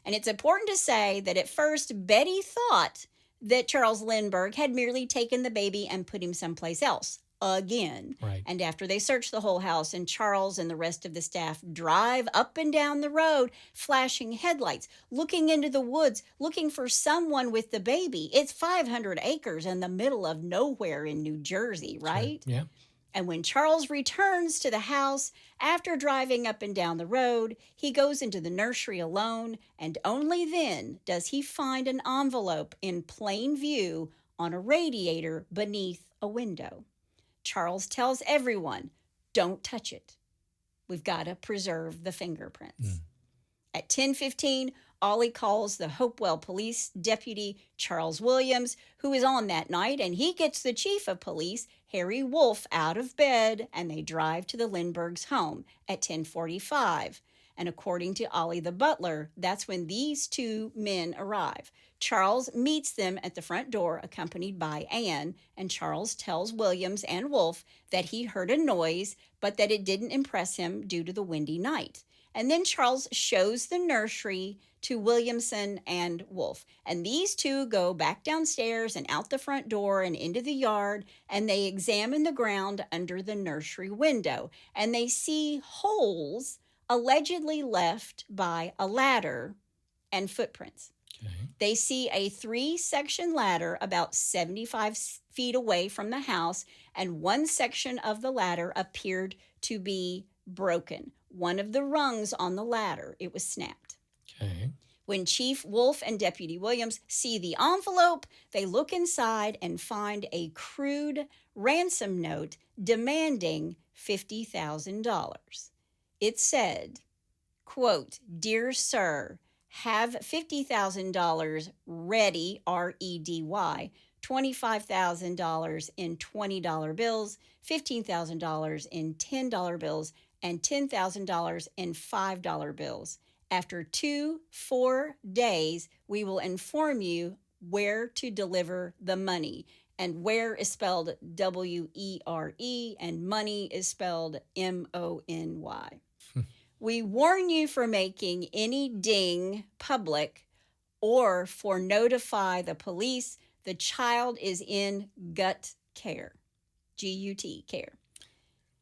And it's important to say that at first, Betty thought that Charles Lindbergh had merely taken the baby and put him someplace else. Again. Right. And after they search the whole house, and Charles and the rest of the staff drive up and down the road, flashing headlights, looking into the woods, looking for someone with the baby. It's 500 acres in the middle of nowhere in New Jersey, right? Sure. Yeah. And when Charles returns to the house after driving up and down the road, he goes into the nursery alone, and only then does he find an envelope in plain view on a radiator beneath a window. Charles tells everyone, don't touch it. We've got to preserve the fingerprints. At 10:15, Ollie calls the Hopewell police deputy, Charles Williams, who is on that night, and he gets the chief of police, Harry Wolfe, out of bed, and they drive to the Lindberghs' home at 10:45. And according to Ollie the butler, that's when these two men arrive. Charles meets them at the front door, accompanied by Anne, and Charles tells Williams and Wolfe that he heard a noise, but that it didn't impress him due to the windy night. And then Charles shows the nursery to Williamson and Wolfe. And these two go back downstairs and out the front door and into the yard, and they examine the ground under the nursery window. And they see holes allegedly left by a ladder and footprints. Okay. They see a 3-section ladder about 75 feet away from the house, and one section of the ladder appeared to be broken. One of the rungs on the ladder, it was snapped. Okay. When Chief Wolfe and Deputy Williams see the envelope, they look inside and find a crude ransom note demanding $50,000. It said, quote, Dear Sir, have $50,000 ready, R-E-D-Y, $25,000 in $20 bills, $15,000 in $10 bills, and $10,000 in $5 bills. After 4 days, we will inform you where to deliver the money. And where is spelled W-E-R-E, and money is spelled M-O-N-Y. We warn you for making any ding public or for notify the police. The child is in gut care, G-U-T, care.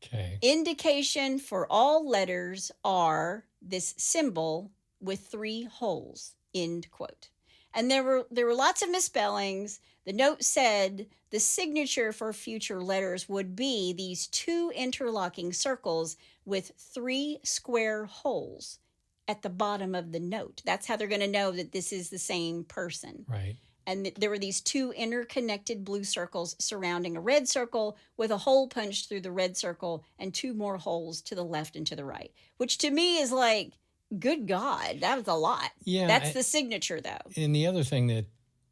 Okay. Indication for all letters are this symbol with 3 holes, end quote. And there were lots of misspellings. The note said the signature for future letters would be these 2 interlocking circles with 3 square holes at the bottom of the note. That's how they're going to know that this is the same person. Right. And there were these two interconnected blue circles surrounding a red circle with a hole punched through the red circle and two more holes to the left and to the right, which to me is like, good God, that was a lot. Yeah. That's the signature, though. And the other thing that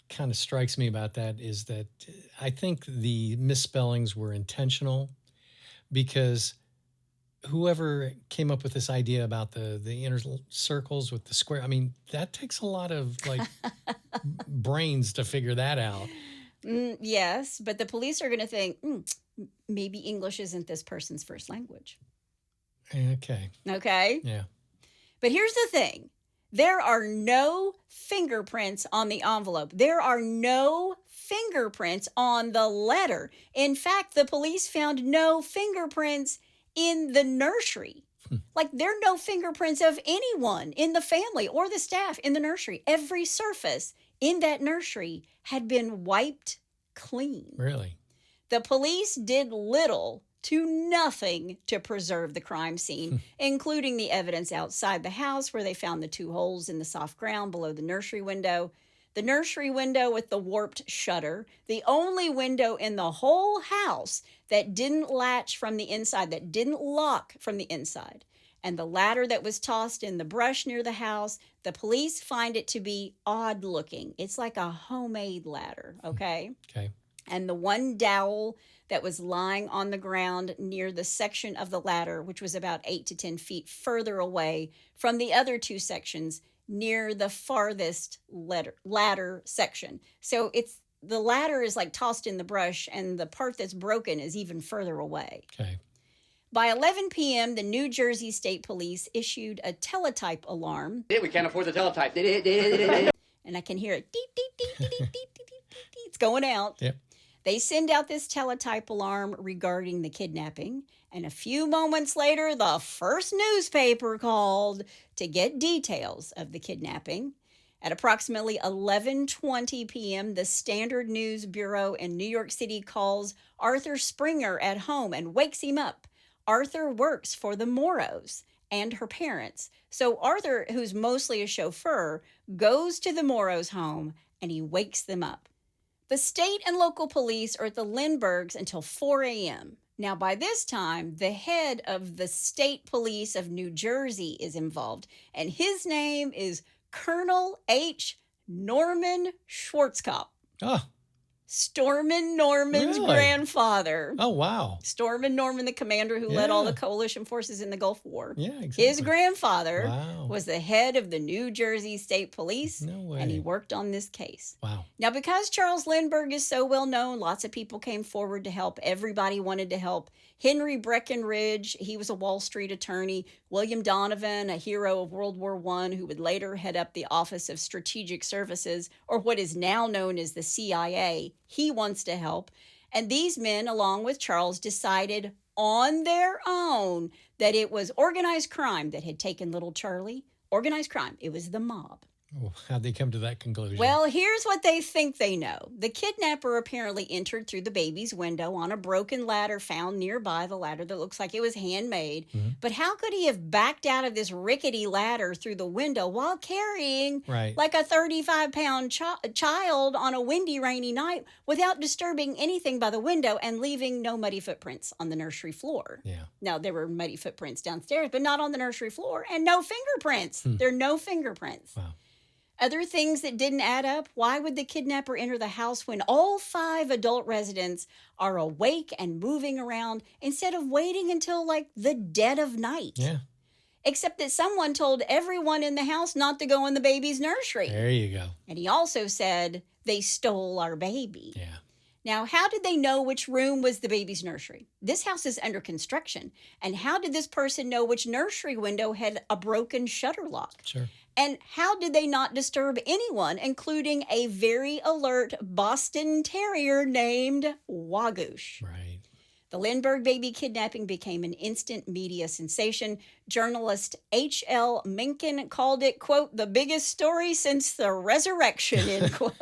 kind of strikes me about that is that I think the misspellings were intentional, because whoever came up with this idea about the inner circles with the square, I mean, that takes a lot of like brains to figure that out. Yes, but the police are going to think, maybe English isn't this person's first language. Okay. Okay? Yeah. But here's the thing. There are no fingerprints on the envelope. There are no fingerprints on the letter. In fact, the police found no fingerprints in the nursery. Like, there are no fingerprints of anyone in the family or the staff in the nursery. Every surface in that nursery had been wiped clean. Really? The police did little to nothing to preserve the crime scene, including the evidence outside the house where they found the two holes in the soft ground below the nursery window with the warped shutter, the only window in the whole house that didn't latch from the inside, that didn't lock from the inside, and the ladder that was tossed in the brush near the house. The police find it to be odd looking. It's like a homemade ladder, okay? Okay. And the one dowel that was lying on the ground near the section of the ladder, which was about 8 to 10 feet further away from the other two sections near the farthest ladder section. So the ladder is like tossed in the brush, and the part that's broken is even further away. Okay. By 11 p.m., the New Jersey State Police issued a teletype alarm. We can't afford the teletype. And I can hear it. Deep, deep, deep, deep, deep, deep, deep, deep. It's going out. Yep. They send out this teletype alarm regarding the kidnapping, and a few moments later, the first newspaper called to get details of the kidnapping. At approximately 11:20 p.m., the Standard News Bureau in New York City calls Arthur Springer at home and wakes him up. Arthur works for the Morrows and her parents. So Arthur, who's mostly a chauffeur, goes to the Morrows' home and he wakes them up. The state and local police are at the Lindberghs until 4 a.m. Now, by this time, the head of the state police of New Jersey is involved, and his name is Colonel H. Norman Schwarzkopf. Oh. Stormin' Norman's Really? grandfather. Oh, wow. Stormin' Norman, the commander who led all Yeah. the coalition forces in the Gulf War. Yeah, exactly. His grandfather Wow. was the head of the New Jersey State Police, No way. and he worked on this case. Wow. Now, because Charles Lindbergh is so well known, lots of people came forward to help. Everybody wanted to help. Henry Breckinridge, he was a Wall Street attorney. William Donovan, a hero of World War I, who would later head up the Office of Strategic Services, or what is now known as the CIA, he wants to help. And these men, along with Charles, decided on their own that it was organized crime that had taken little Charlie. Organized crime. It was the mob. Oh, how'd they come to that conclusion? Well, here's what they think they know. The kidnapper apparently entered through the baby's window on a broken ladder found nearby, the ladder that looks like it was handmade. But how could he have backed out of this rickety ladder through the window while carrying Right. like a 35-pound child on a windy, rainy night without disturbing anything by the window and leaving no muddy footprints on the nursery floor? Yeah. Now, there were muddy footprints downstairs, but not on the nursery floor, and no fingerprints. There are no fingerprints. Wow. Other things that didn't add up. Why would the kidnapper enter the house when all 5 adult residents are awake and moving around instead of waiting until like the dead of night? Yeah. Except that someone told everyone in the house not to go in the baby's nursery. There you go. And he also said, they stole our baby. Yeah. Now, how did they know which room was the baby's nursery? This house is under construction. And how did this person know which nursery window had a broken shutter lock? Sure. And how did they not disturb anyone, including a very alert Boston Terrier named Wagoosh? Right. The Lindbergh baby kidnapping became an instant media sensation. Journalist H.L. Mencken called it, quote, the biggest story since the resurrection, end quote.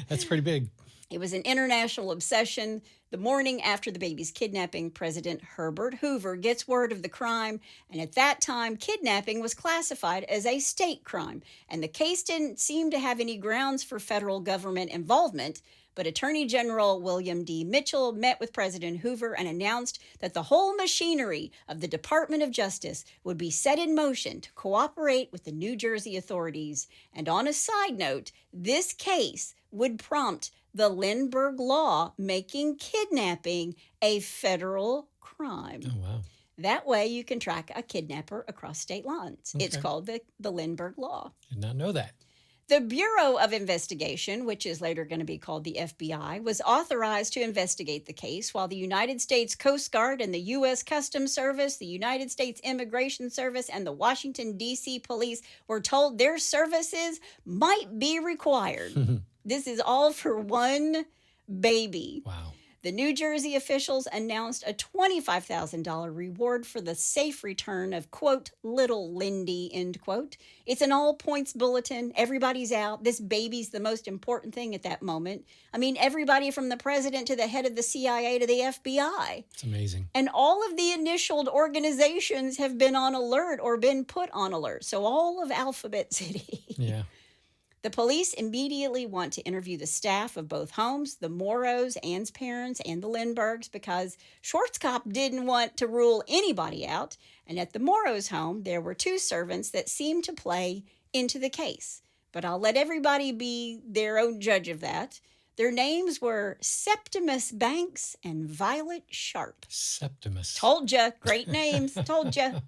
That's pretty big. It was an international obsession. The morning after the baby's kidnapping, President Herbert Hoover gets word of the crime, and at that time, kidnapping was classified as a state crime, and the case didn't seem to have any grounds for federal government involvement. But Attorney General William D. Mitchell met with President Hoover and announced that the whole machinery of the Department of Justice would be set in motion to cooperate with the New Jersey authorities. And on a side note, this case would prompt the Lindbergh Law, making kidnapping a federal crime. Oh, wow. That way you can track a kidnapper across state lines. Okay. It's called the Lindbergh Law. Did not know that. The Bureau of Investigation, which is later going to be called the FBI, was authorized to investigate the case, while the United States Coast Guard and the U.S. Customs Service, the United States Immigration Service, and the Washington, D.C. Police were told their services might be required. This is all for one baby. Wow. The New Jersey officials announced a $25,000 reward for the safe return of, quote, little Lindy, end quote. It's an all-points bulletin. Everybody's out. This baby's the most important thing at that moment. I mean, everybody from the president to the head of the CIA to the FBI. It's amazing. And all of the initialed organizations have been on alert or been put on alert. So all of Alphabet City. Yeah. The police immediately want to interview the staff of both homes, the Morrows, Ann's parents, and the Lindberghs, because Schwarzkopf didn't want to rule anybody out. And at the Morrows' home, there were two servants that seemed to play into the case. But I'll let everybody be their own judge of that. Their names were Septimus Banks and Violet Sharp. Septimus. Told ya. Great names. Told ya.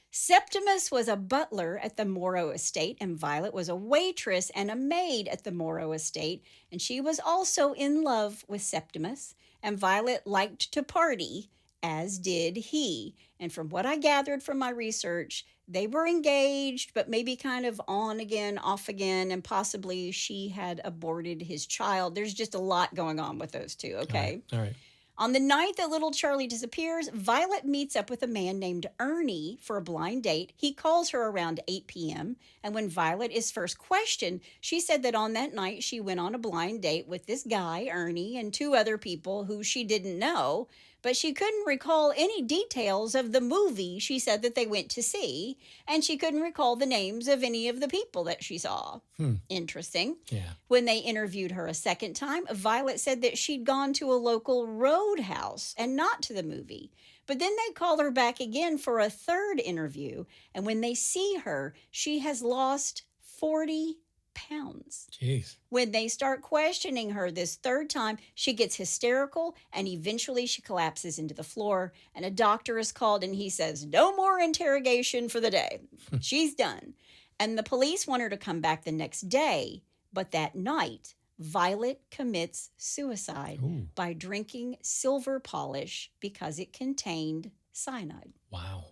Septimus was a butler at the Morrow estate, and Violet was a waitress and a maid at the Morrow estate, and she was also in love with Septimus, and Violet liked to party, as did he. And from what I gathered from my research, they were engaged, but maybe kind of on again, off again, and possibly she had aborted his child. There's just a lot going on with those two, okay? All right. On the night that little Charlie disappears, Violet meets up with a man named Ernie for a blind date. He calls her around 8 p.m., and when Violet is first questioned, she said that on that night she went on a blind date with this guy, Ernie, and two other people who she didn't know, but she couldn't recall any details of the movie she said that they went to see, and she couldn't recall the names of any of the people that she saw. Interesting. Yeah. When they interviewed her a second time, Violet said that she'd gone to a local roadhouse and not to the movie. But then they call her back again for a third interview, and when they see her, she has lost 40 pounds. Jeez. When they start questioning her this third time, she gets hysterical, and eventually she collapses into the floor, and a doctor is called, and he says, no more interrogation for the day. She's done. And the police want her to come back the next day, but that night, Violet commits suicide by drinking silver polish because it contained cyanide. Wow.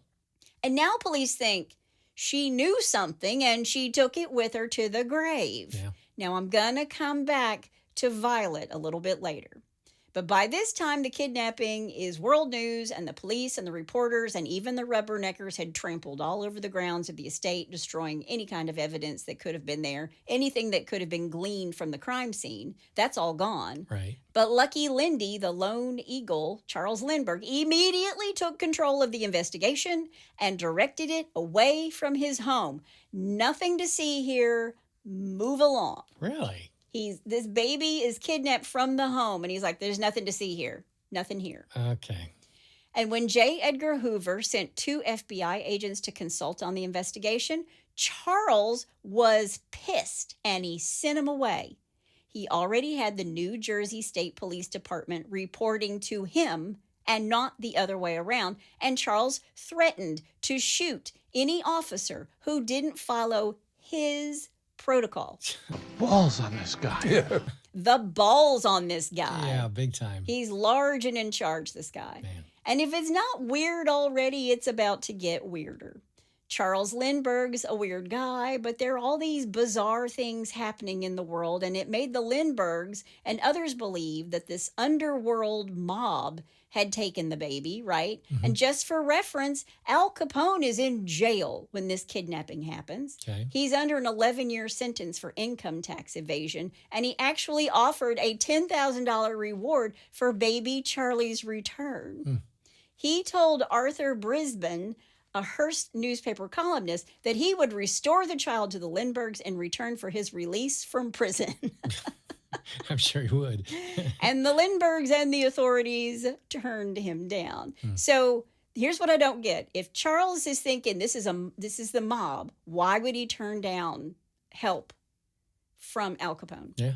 And now police think she knew something and she took it with her to the grave. Yeah. Now I'm going to come back to Violet a little bit later. But by this time, the kidnapping is world news, and the police and the reporters and even the rubberneckers had trampled all over the grounds of the estate, destroying any kind of evidence that could have been there, anything that could have been gleaned from the crime scene. That's all gone. Right. But Lucky Lindy, the lone eagle, Charles Lindbergh, immediately took control of the investigation and directed it away from his home. Nothing to see here. Move along. Really? This baby is kidnapped from the home, and he's like, there's nothing to see here. Nothing here. Okay. And when J. Edgar Hoover sent 2 FBI agents to consult on the investigation, Charles was pissed, and he sent him away. He already had the New Jersey State Police Department reporting to him and not the other way around, and Charles threatened to shoot any officer who didn't follow his protocol. Balls on this guy. Yeah. The balls on this guy. Yeah, big time. He's large and in charge, this guy. Man. And if it's not weird already, it's about to get weirder. Charles Lindbergh's a weird guy, but there are all these bizarre things happening in the world, and it made the Lindberghs and others believe that this underworld mob had taken the baby, right? And just for reference, Al Capone is in jail when this kidnapping happens. Okay. He's under an 11-year sentence for income tax evasion, and he actually offered a $10,000 reward for baby Charlie's return. He told Arthur Brisbane, a Hearst newspaper columnist, that he would restore the child to the Lindberghs in return for his release from prison. I'm sure he would. And the Lindberghs and the authorities turned him down. So here's what I don't get. If Charles is thinking this is the mob, why would he turn down help from Al Capone? Yeah.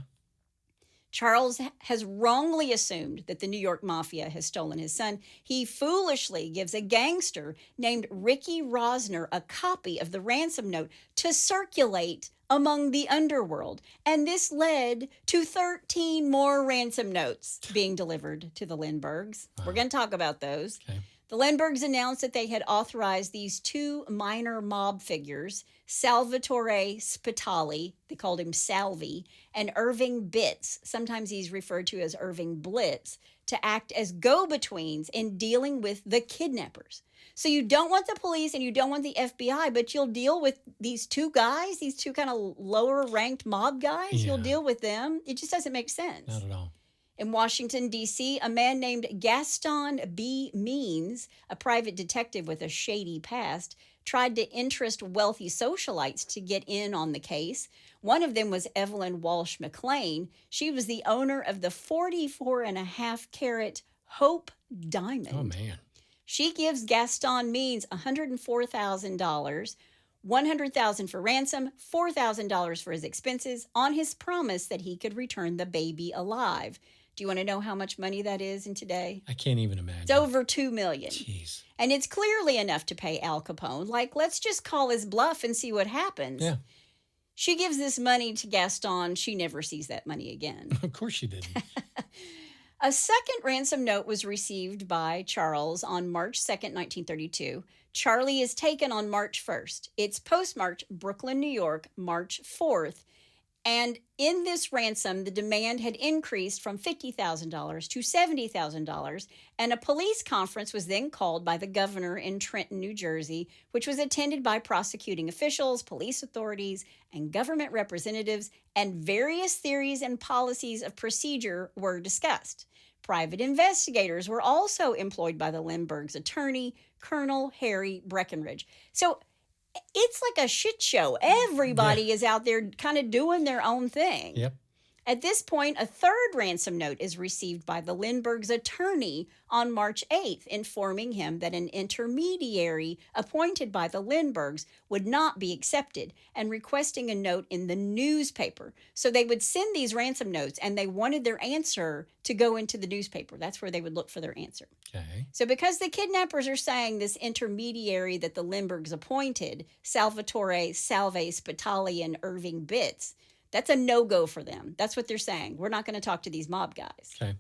Charles has wrongly assumed that the New York Mafia has stolen his son. He foolishly gives a gangster named Ricky Rosner a copy of the ransom note to circulate among the underworld. And this led to 13 more ransom notes being delivered to the Lindberghs. We're going to talk about those. Okay. The Lindberghs announced that they had authorized these two minor mob figures, Salvatore Spitali, they called him Salvi, and Irving Bitts, sometimes he's referred to as Irving Blitz, to act as go-betweens in dealing with the kidnappers. So you don't want the police and you don't want the FBI, but you'll deal with these two guys, these two kind of lower-ranked mob guys. Yeah. You'll deal with them. It just doesn't make sense. Not at all. In Washington, D.C., a man named Gaston B. Means, a private detective with a shady past, tried to interest wealthy socialites to get in on the case. One of them was Evelyn Walsh McLean. She was the owner of the 44.5-carat Hope Diamond. Oh, man. She gives Gaston Means $104,000, $100,000 for ransom, $4,000 for his expenses, on his promise that he could return the baby alive. Do you want to know how much money that is in today? I can't even imagine. It's over $2 million. Jeez. And it's clearly enough to pay Al Capone. Like, let's just call his bluff and see what happens. Yeah. She gives this money to Gaston. She never sees that money again. Of course she didn't. A second ransom note was received by Charles on March 2nd, 1932. Charlie is taken on March 1st. It's postmarked Brooklyn, New York, March 4th. And in this ransom, the demand had increased from $50,000 to $70,000, and a police conference was then called by the governor in Trenton, New Jersey, which was attended by prosecuting officials, police authorities, and government representatives, and various theories and policies of procedure were discussed. Private investigators were also employed by the Lindbergh's attorney, Colonel Harry Breckinridge. So it's like a shit show. Everybody is out there kind of doing their own thing. Yep. At this point, a third ransom note is received by the Lindbergh's attorney on March 8th, informing him that an intermediary appointed by the Lindberghs would not be accepted and requesting a note in the newspaper. So they would send these ransom notes and they wanted their answer to go into the newspaper. That's where they would look for their answer. Okay. So because the kidnappers are saying this intermediary that the Lindberghs appointed, Salvatore Salve Spitali and Irving Bitts, that's a no-go for them. That's what they're saying. We're not going to talk to these mob guys. Okay.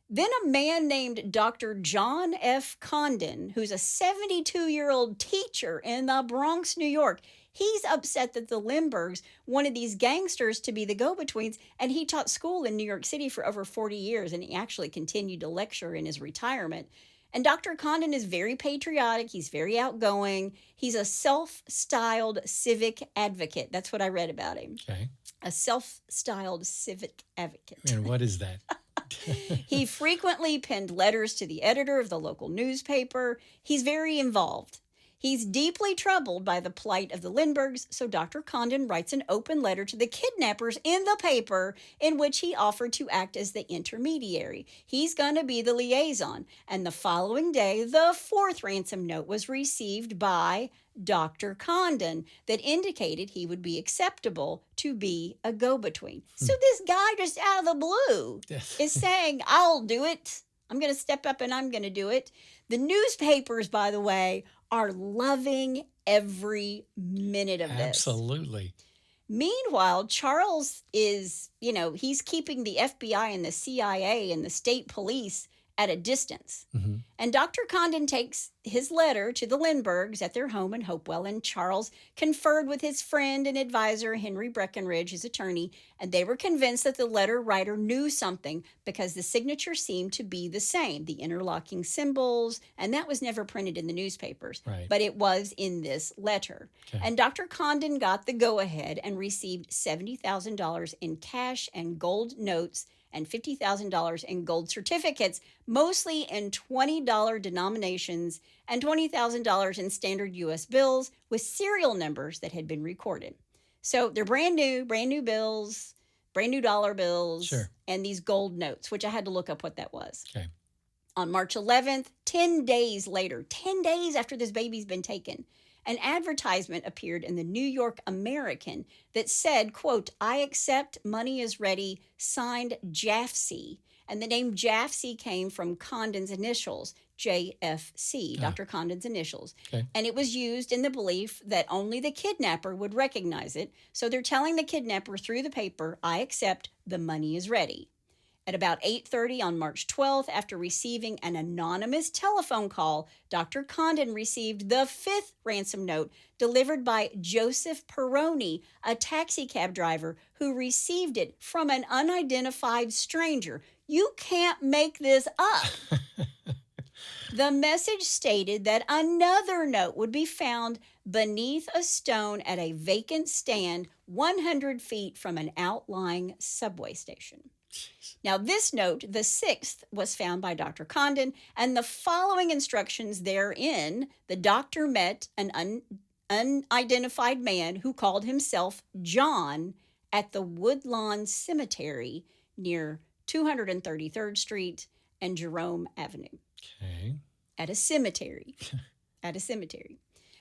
Then a man named Dr. John F. Condon, who's a 72-year-old teacher in the Bronx, New York, he's upset that the Lindberghs wanted these gangsters to be the go-betweens, and he taught school in New York City for over 40 years, and he actually continued to lecture in his retirement. And Dr. Condon is very patriotic. He's very outgoing. He's a self-styled civic advocate. That's what I read about him. Okay. A self-styled civic advocate. And what is that? He frequently penned letters to the editor of the local newspaper. He's very involved. He's deeply troubled by the plight of the Lindberghs, so Dr. Condon writes an open letter to the kidnappers in the paper in which he offered to act as the intermediary. He's going to be the liaison. And the following day, the fourth ransom note was received by Dr. Condon that indicated he would be acceptable to be a go-between. So this guy just out of the blue is saying, I'll do it. I'm going to step up and I'm going to do it. The newspapers, by the way, are loving every minute of this. Absolutely. Meanwhile, Charles is, he's keeping the FBI and the CIA and the state police at a distance. Mm-hmm. And Dr. Condon takes his letter to the Lindberghs at their home in Hopewell, and Charles conferred with his friend and advisor, Henry Breckenridge, his attorney, and they were convinced that the letter writer knew something because the signature seemed to be the same, the interlocking symbols, and that was never printed in the newspapers, Right. but it was in this letter. Okay. And Dr. Condon got the go-ahead and received $70,000 in cash and gold notes and $50,000 in gold certificates, mostly in $20 denominations and $20,000 in standard U.S. bills with serial numbers that had been recorded. So they're brand new bills, brand new dollar bills, Sure. and these gold notes, which I had to look up what that was. Okay. On March 11th, 10 days later, 10 days after this baby's been taken, an advertisement appeared in the New York American that said, quote, "I accept, money is ready, signed Jaffe." And the name Jaffe came from Condon's initials, JFC, Dr. Condon's initials. Okay. And it was used in the belief that only the kidnapper would recognize it. So they're telling the kidnapper through the paper, "I accept, the money is ready." At about 8:30 on March 12th, after receiving an anonymous telephone call, Dr. Condon received the 5th ransom note delivered by Joseph Perroni, a taxi cab driver who received it from an unidentified stranger. You can't make this up. The message stated that another note would be found beneath a stone at a vacant stand 100 feet from an outlying subway station. Now, this note, the 6th, was found by Dr. Condon, and the following instructions therein, the doctor met an unidentified man who called himself John at the Woodlawn Cemetery near 233rd Street and Jerome Avenue. Okay. At a cemetery. At a cemetery.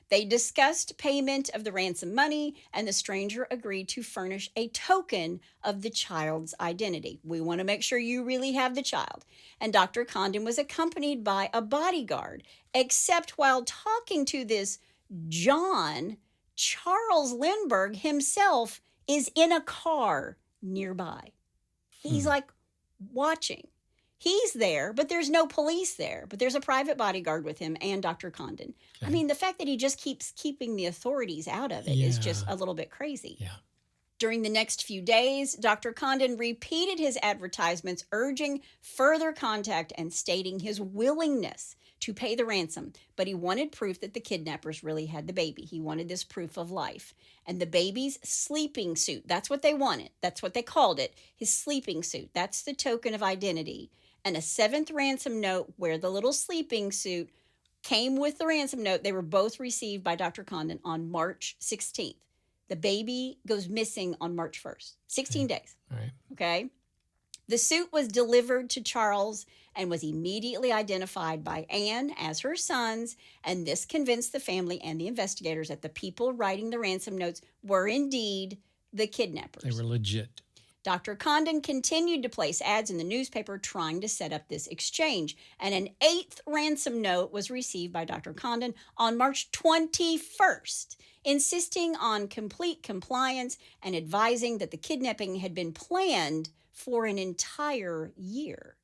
They discussed payment of the ransom money, and the stranger agreed to furnish a token of the child's identity. We want to make sure you really have the child. And Dr. Condon was accompanied by a bodyguard, except while talking to this John, Charles Lindbergh himself is in a car nearby. He's like watching. He's there, but there's no police there. But there's a private bodyguard with him and Dr. Condon. Okay. I mean, the fact that he just keeps keeping the authorities out of it is just a little bit crazy. Yeah. During the next few days, Dr. Condon repeated his advertisements, urging further contact and stating his willingness to pay the ransom. But he wanted proof that the kidnappers really had the baby. He wanted this proof of life. And the baby's sleeping suit, that's what they wanted. That's what they called it, his sleeping suit. That's the token of identity. And a 7th ransom note where the little sleeping suit came with the ransom note. They were both received by Dr. Condon on March 16th. The baby goes missing on March 1st. 16 days. All right. Okay? The suit was delivered to Charles and was immediately identified by Anne as her sons, and this convinced the family and the investigators that the people writing the ransom notes were indeed the kidnappers. They were legit. Dr. Condon continued to place ads in the newspaper trying to set up this exchange, and an 8th ransom note was received by Dr. Condon on March 21st, insisting on complete compliance and advising that the kidnapping had been planned for an entire year.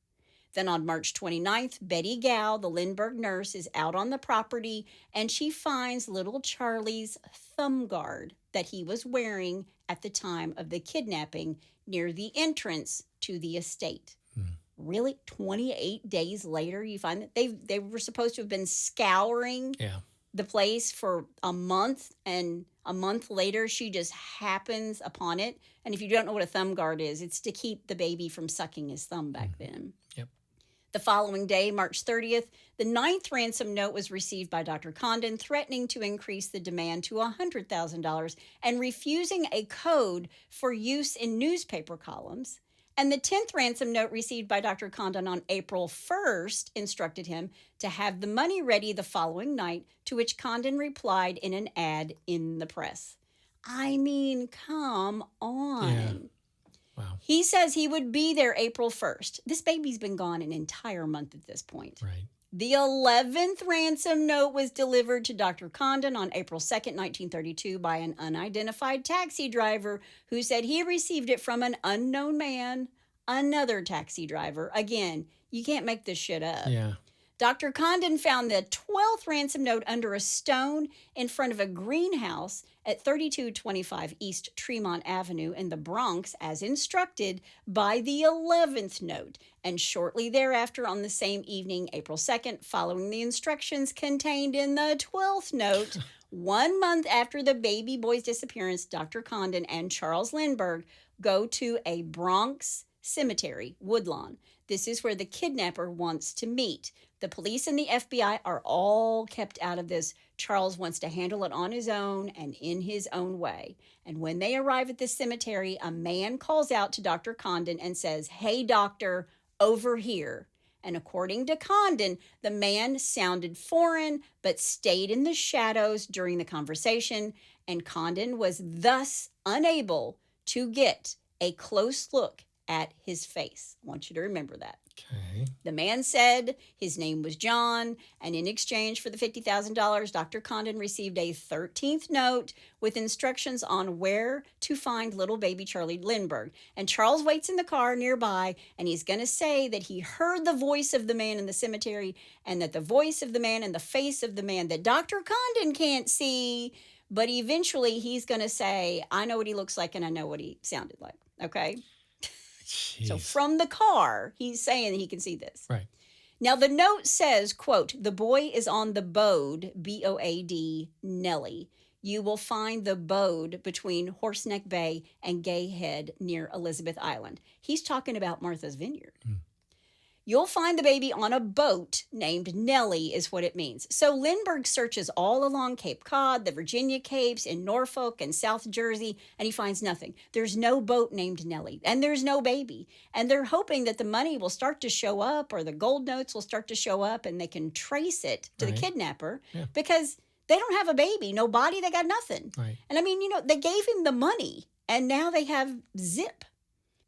Then on March 29th, Betty Gow, the Lindbergh nurse, is out on the property, and she finds little Charlie's thumb guard that he was wearing at the time of the kidnapping near the entrance to the estate. Really? 28 days later, you find that they were supposed to have been scouring the place for a month, and a month later, she just happens upon it. And if you don't know what a thumb guard is, it's to keep the baby from sucking his thumb back then. Yep. The following day, March 30th, the 9th ransom note was received by Dr. Condon, threatening to increase the demand to $100,000 and refusing a code for use in newspaper columns. And the 10th ransom note received by Dr. Condon on April 1st instructed him to have the money ready the following night, to which Condon replied in an ad in the press. I mean, come on. Yeah. Wow. He says he would be there April 1st. This baby's been gone an entire month at this point. Right. The 11th ransom note was delivered to Dr. Condon on April 2nd, 1932 by an unidentified taxi driver who said he received it from an unknown man another taxi driver. Again, you can't make this shit up. Yeah. Dr. Condon found the 12th ransom note under a stone in front of a greenhouse at 3225 East Tremont Avenue in the Bronx, as instructed by the 11th note. And shortly thereafter, on the same evening, April 2nd, following the instructions contained in the 12th note, 1 month after the baby boy's disappearance, Dr. Condon and Charles Lindbergh go to a Bronx cemetery, Woodlawn. This is where the kidnapper wants to meet. The police and the FBI are all kept out of this. Charles wants to handle it on his own and in his own way. And when they arrive at the cemetery, a man calls out to Dr. Condon and says, "Hey, doctor, over here." And according to Condon, the man sounded foreign but stayed in the shadows during the conversation, and Condon was thus unable to get a close look at his face. I want you to remember that. Okay. The man said his name was John, and in exchange for the $50,000, Dr. Condon received a 13th note with instructions on where to find little baby Charlie Lindbergh. And Charles waits in the car nearby, and he's going to say that he heard the voice of the man in the cemetery, and that the voice of the man and the face of the man that Dr. Condon can't see, but eventually he's going to say, "I know what he looks like, and I know what he sounded like." Okay? Jeez. So from the car, he's saying that he can see this. Right. Now, the note says, quote, "The boy is on the Bode, B-O-A-D, Nellie. You will find the Bode between Horseneck Bay and Gay Head near Elizabeth Island." He's talking about Martha's Vineyard. "You'll find the baby on a boat named Nellie," is what it means. So Lindbergh searches all along Cape Cod, the Virginia Capes, in Norfolk and South Jersey, and he finds nothing. There's no boat named Nellie, and there's no baby. And they're hoping that the money will start to show up, or the gold notes will start to show up, and they can trace it to the Right. kidnapper, Yeah. because they don't have a baby, no body, they got nothing. Right. And I mean, they gave him the money, and now they have zip.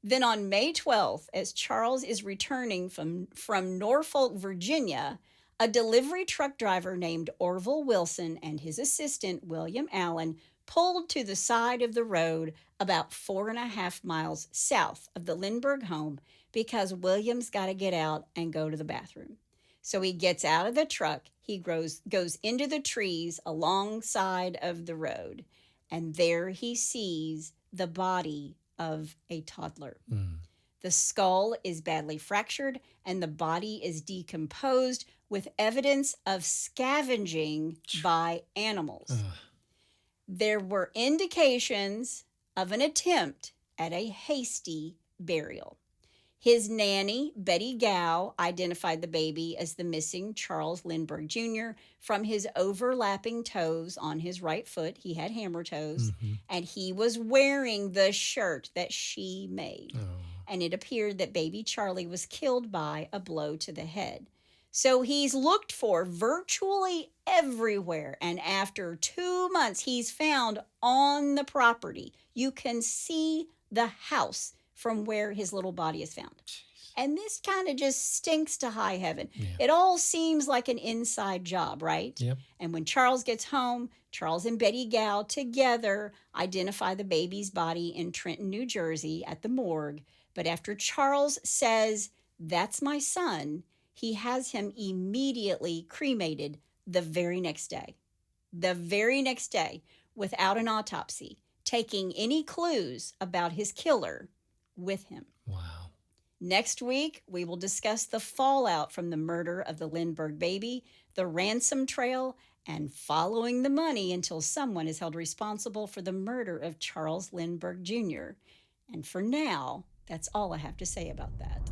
Then on May 12th, as Charles is returning from Norfolk, Virginia, a delivery truck driver named Orville Wilson and his assistant, William Allen, pulled to the side of the road about 4.5 miles south of the Lindbergh home because William's got to get out and go to the bathroom. So he gets out of the truck, he goes into the trees alongside of the road, and there he sees the body of a toddler. The skull is badly fractured and the body is decomposed with evidence of scavenging by animals. There were indications of an attempt at a hasty burial. His nanny, Betty Gow, identified the baby as the missing Charles Lindbergh Jr. from his overlapping toes on his right foot. He had hammer toes, and he was wearing the shirt that she made. And it appeared that baby Charlie was killed by a blow to the head. So he's looked for virtually everywhere, and after 2 months, he's found on the property. You can see the house from where his little body is found. And this kind of just stinks to high heaven. Yeah. It all seems like an inside job, right? Yep. And when Charles gets home, Charles and Betty Gow together identify the baby's body in Trenton, New Jersey at the morgue. But after Charles says, "That's my son," he has him immediately cremated the very next day. The very next day, without an autopsy, taking any clues about his killer with him. Wow. Next week, we will discuss the fallout from the murder of the Lindbergh baby, the ransom trail, and following the money until someone is held responsible for the murder of Charles Lindbergh Jr. And for now, that's all I have to say about that.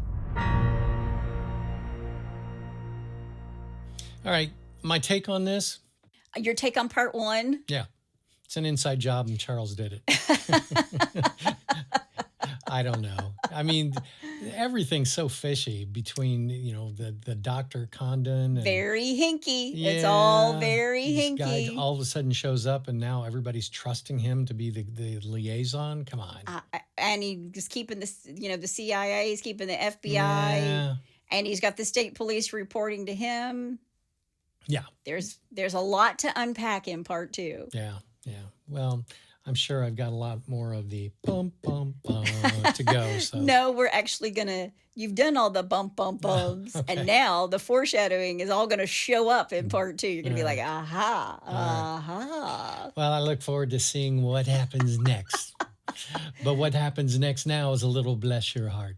All right. My take on this? Your take on part one? Yeah. It's an inside job and Charles did it. I don't know. I mean, everything's so fishy between, the Dr. Condon. And, Very hinky. It's all very this hinky. guy all of a sudden shows up and now everybody's trusting him to be the liaison. Come on. And he's keeping the CIA, he's keeping the FBI, Yeah. and he's got the state police reporting to him. Yeah. There's a lot to unpack in part two. Yeah. Yeah. Well, I'm sure I've got a lot more of the bum, bum, bum to go. So No, we're actually you've done all the bumps, okay. and now the foreshadowing is all gonna show up in part 2. You're gonna be All like, right. aha, aha. Well, I look forward to seeing what happens next. But what happens next now is a little bless your heart.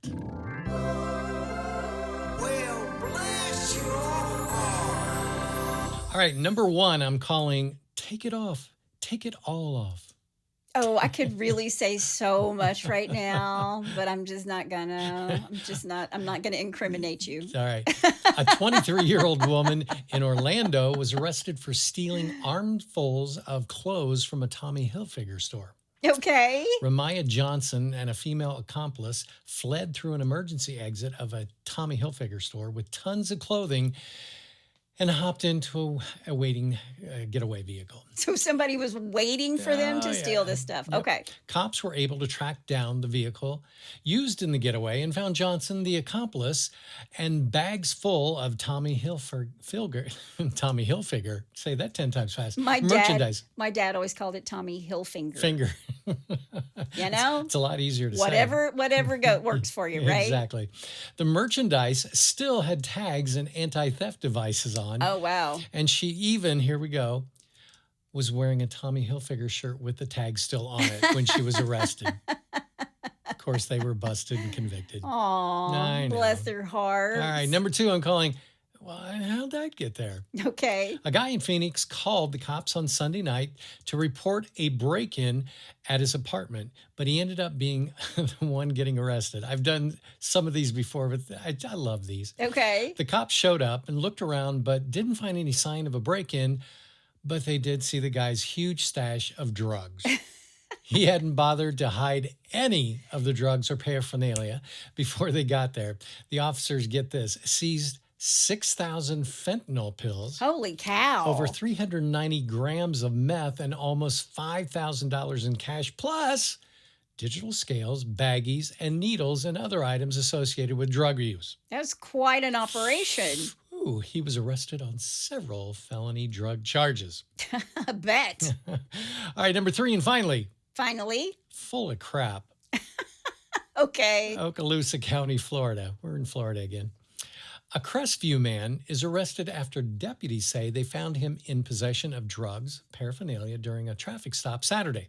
All right, number 1, I'm calling Take It Off. Take It All Off. Oh, I could really say so much right now, but I'm just not gonna. I'm not gonna incriminate you. All right. A 23-year-old woman in Orlando was arrested for stealing armfuls of clothes from a Tommy Hilfiger store. Okay. Ramaya Johnson and a female accomplice fled through an emergency exit of a Tommy Hilfiger store with tons of clothing and hopped into a waiting getaway vehicle. So somebody was waiting for them to Oh, steal yeah. this stuff. Yep. Okay. Cops were able to track down the vehicle used in the getaway and found Johnson, the accomplice, and bags full of Tommy Hilfiger, say that 10 times fast, merchandise. My dad always called it Tommy Hilfiger. Finger. You know? It's a lot easier to say. Whatever works for you, right? Exactly. The merchandise still had tags and anti-theft devices on. Oh, wow. And she even, here we go, was wearing a Tommy Hilfiger shirt with the tag still on it when she was arrested. Of course, they were busted and convicted. Aw, I know. bless their hearts. All right, number 2, I'm calling, well, how'd that get there? Okay. A guy in Phoenix called the cops on Sunday night to report a break-in at his apartment, but he ended up being the one getting arrested. I've done some of these before, but I love these. Okay. The cops showed up and looked around, but didn't find any sign of a break-in, but they did see the guy's huge stash of drugs. He hadn't bothered to hide any of the drugs or paraphernalia before they got there. The officers, get this, seized 6,000 fentanyl pills, Holy cow. over 390 grams of meth, and almost $5,000 in cash, plus digital scales, baggies, and needles and other items associated with drug use. That was quite an operation. Ooh, he was arrested on several felony drug charges. I bet. All right, number 3, and finally, Finally. full of crap. Okay. Okaloosa County, Florida. We're in Florida again. A Crestview man is arrested after deputies say they found him in possession of drugs, paraphernalia, during a traffic stop Saturday.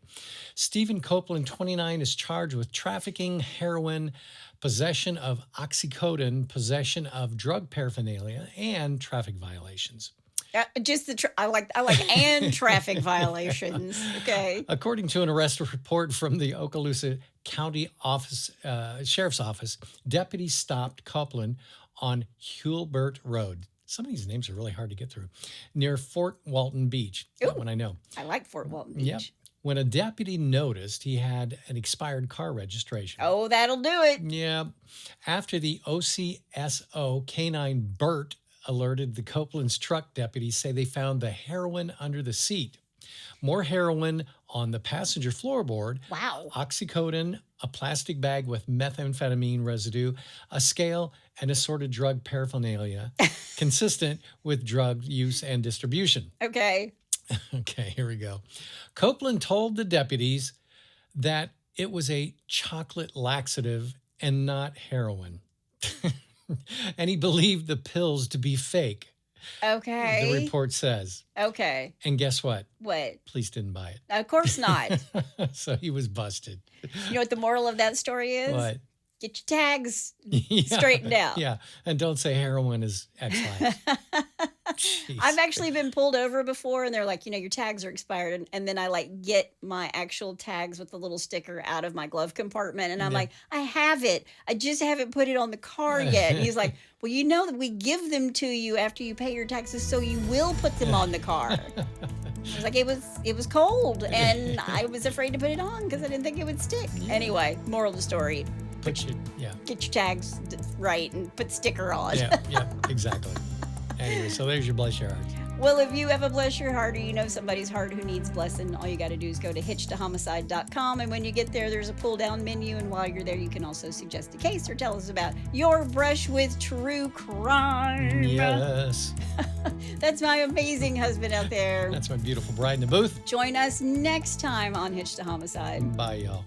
Stephen Copeland, 29, is charged with trafficking, heroin, possession of oxycodone, possession of drug paraphernalia, and traffic violations. I like and traffic violations. Okay. According to an arrest report from the Okaloosa County Office, Sheriff's Office, deputies stopped Copeland on Hulbert Road. Some of these names are really hard to get through. Near Fort Walton Beach. That one I know. I like Fort Walton Beach. Yep. When a deputy noticed he had an expired car registration. Oh, that'll do it. Yeah. After the OCSO Canine Bert alerted the Copeland's truck, deputies say they found the heroin under the seat. More heroin on the passenger floorboard. Wow. Oxycodone, a plastic bag with methamphetamine residue, a scale, and assorted drug paraphernalia consistent with drug use and distribution. Okay. Okay, here we go. Copeland told the deputies that it was a chocolate laxative and not heroin. And he believed the pills to be fake, Okay. the report says. Okay. And guess what? What? Police didn't buy Of course not. it. So he was busted. You know what the moral of that story is? What? Get your tags Yeah, straightened out. Yeah. And don't say heroin is X-Lax. Jeez. I've actually been pulled over before and they're like, your tags are expired. And then I get my actual tags with the little sticker out of my glove compartment. And I'm like, I have it. I just haven't put it on the car yet. And he's like, well, you know that we give them to you after you pay your taxes, so you will put them on the car. I was like, it was cold and I was afraid to put it on because I didn't think it would stick. Anyway, moral of the story. Get your tags right and put sticker on. Yeah, exactly. Anyway, so there's your bless your heart. Well, if you have a bless your heart or you know somebody's heart who needs blessing, all you got to do is go to hitchedtohomicide.com. And when you get there, there's a pull down menu. And while you're there, you can also suggest a case or tell us about your brush with true crime. Yes. That's my amazing husband out there. That's my beautiful bride in the booth. Join us next time on Hitched to Homicide. Bye, y'all.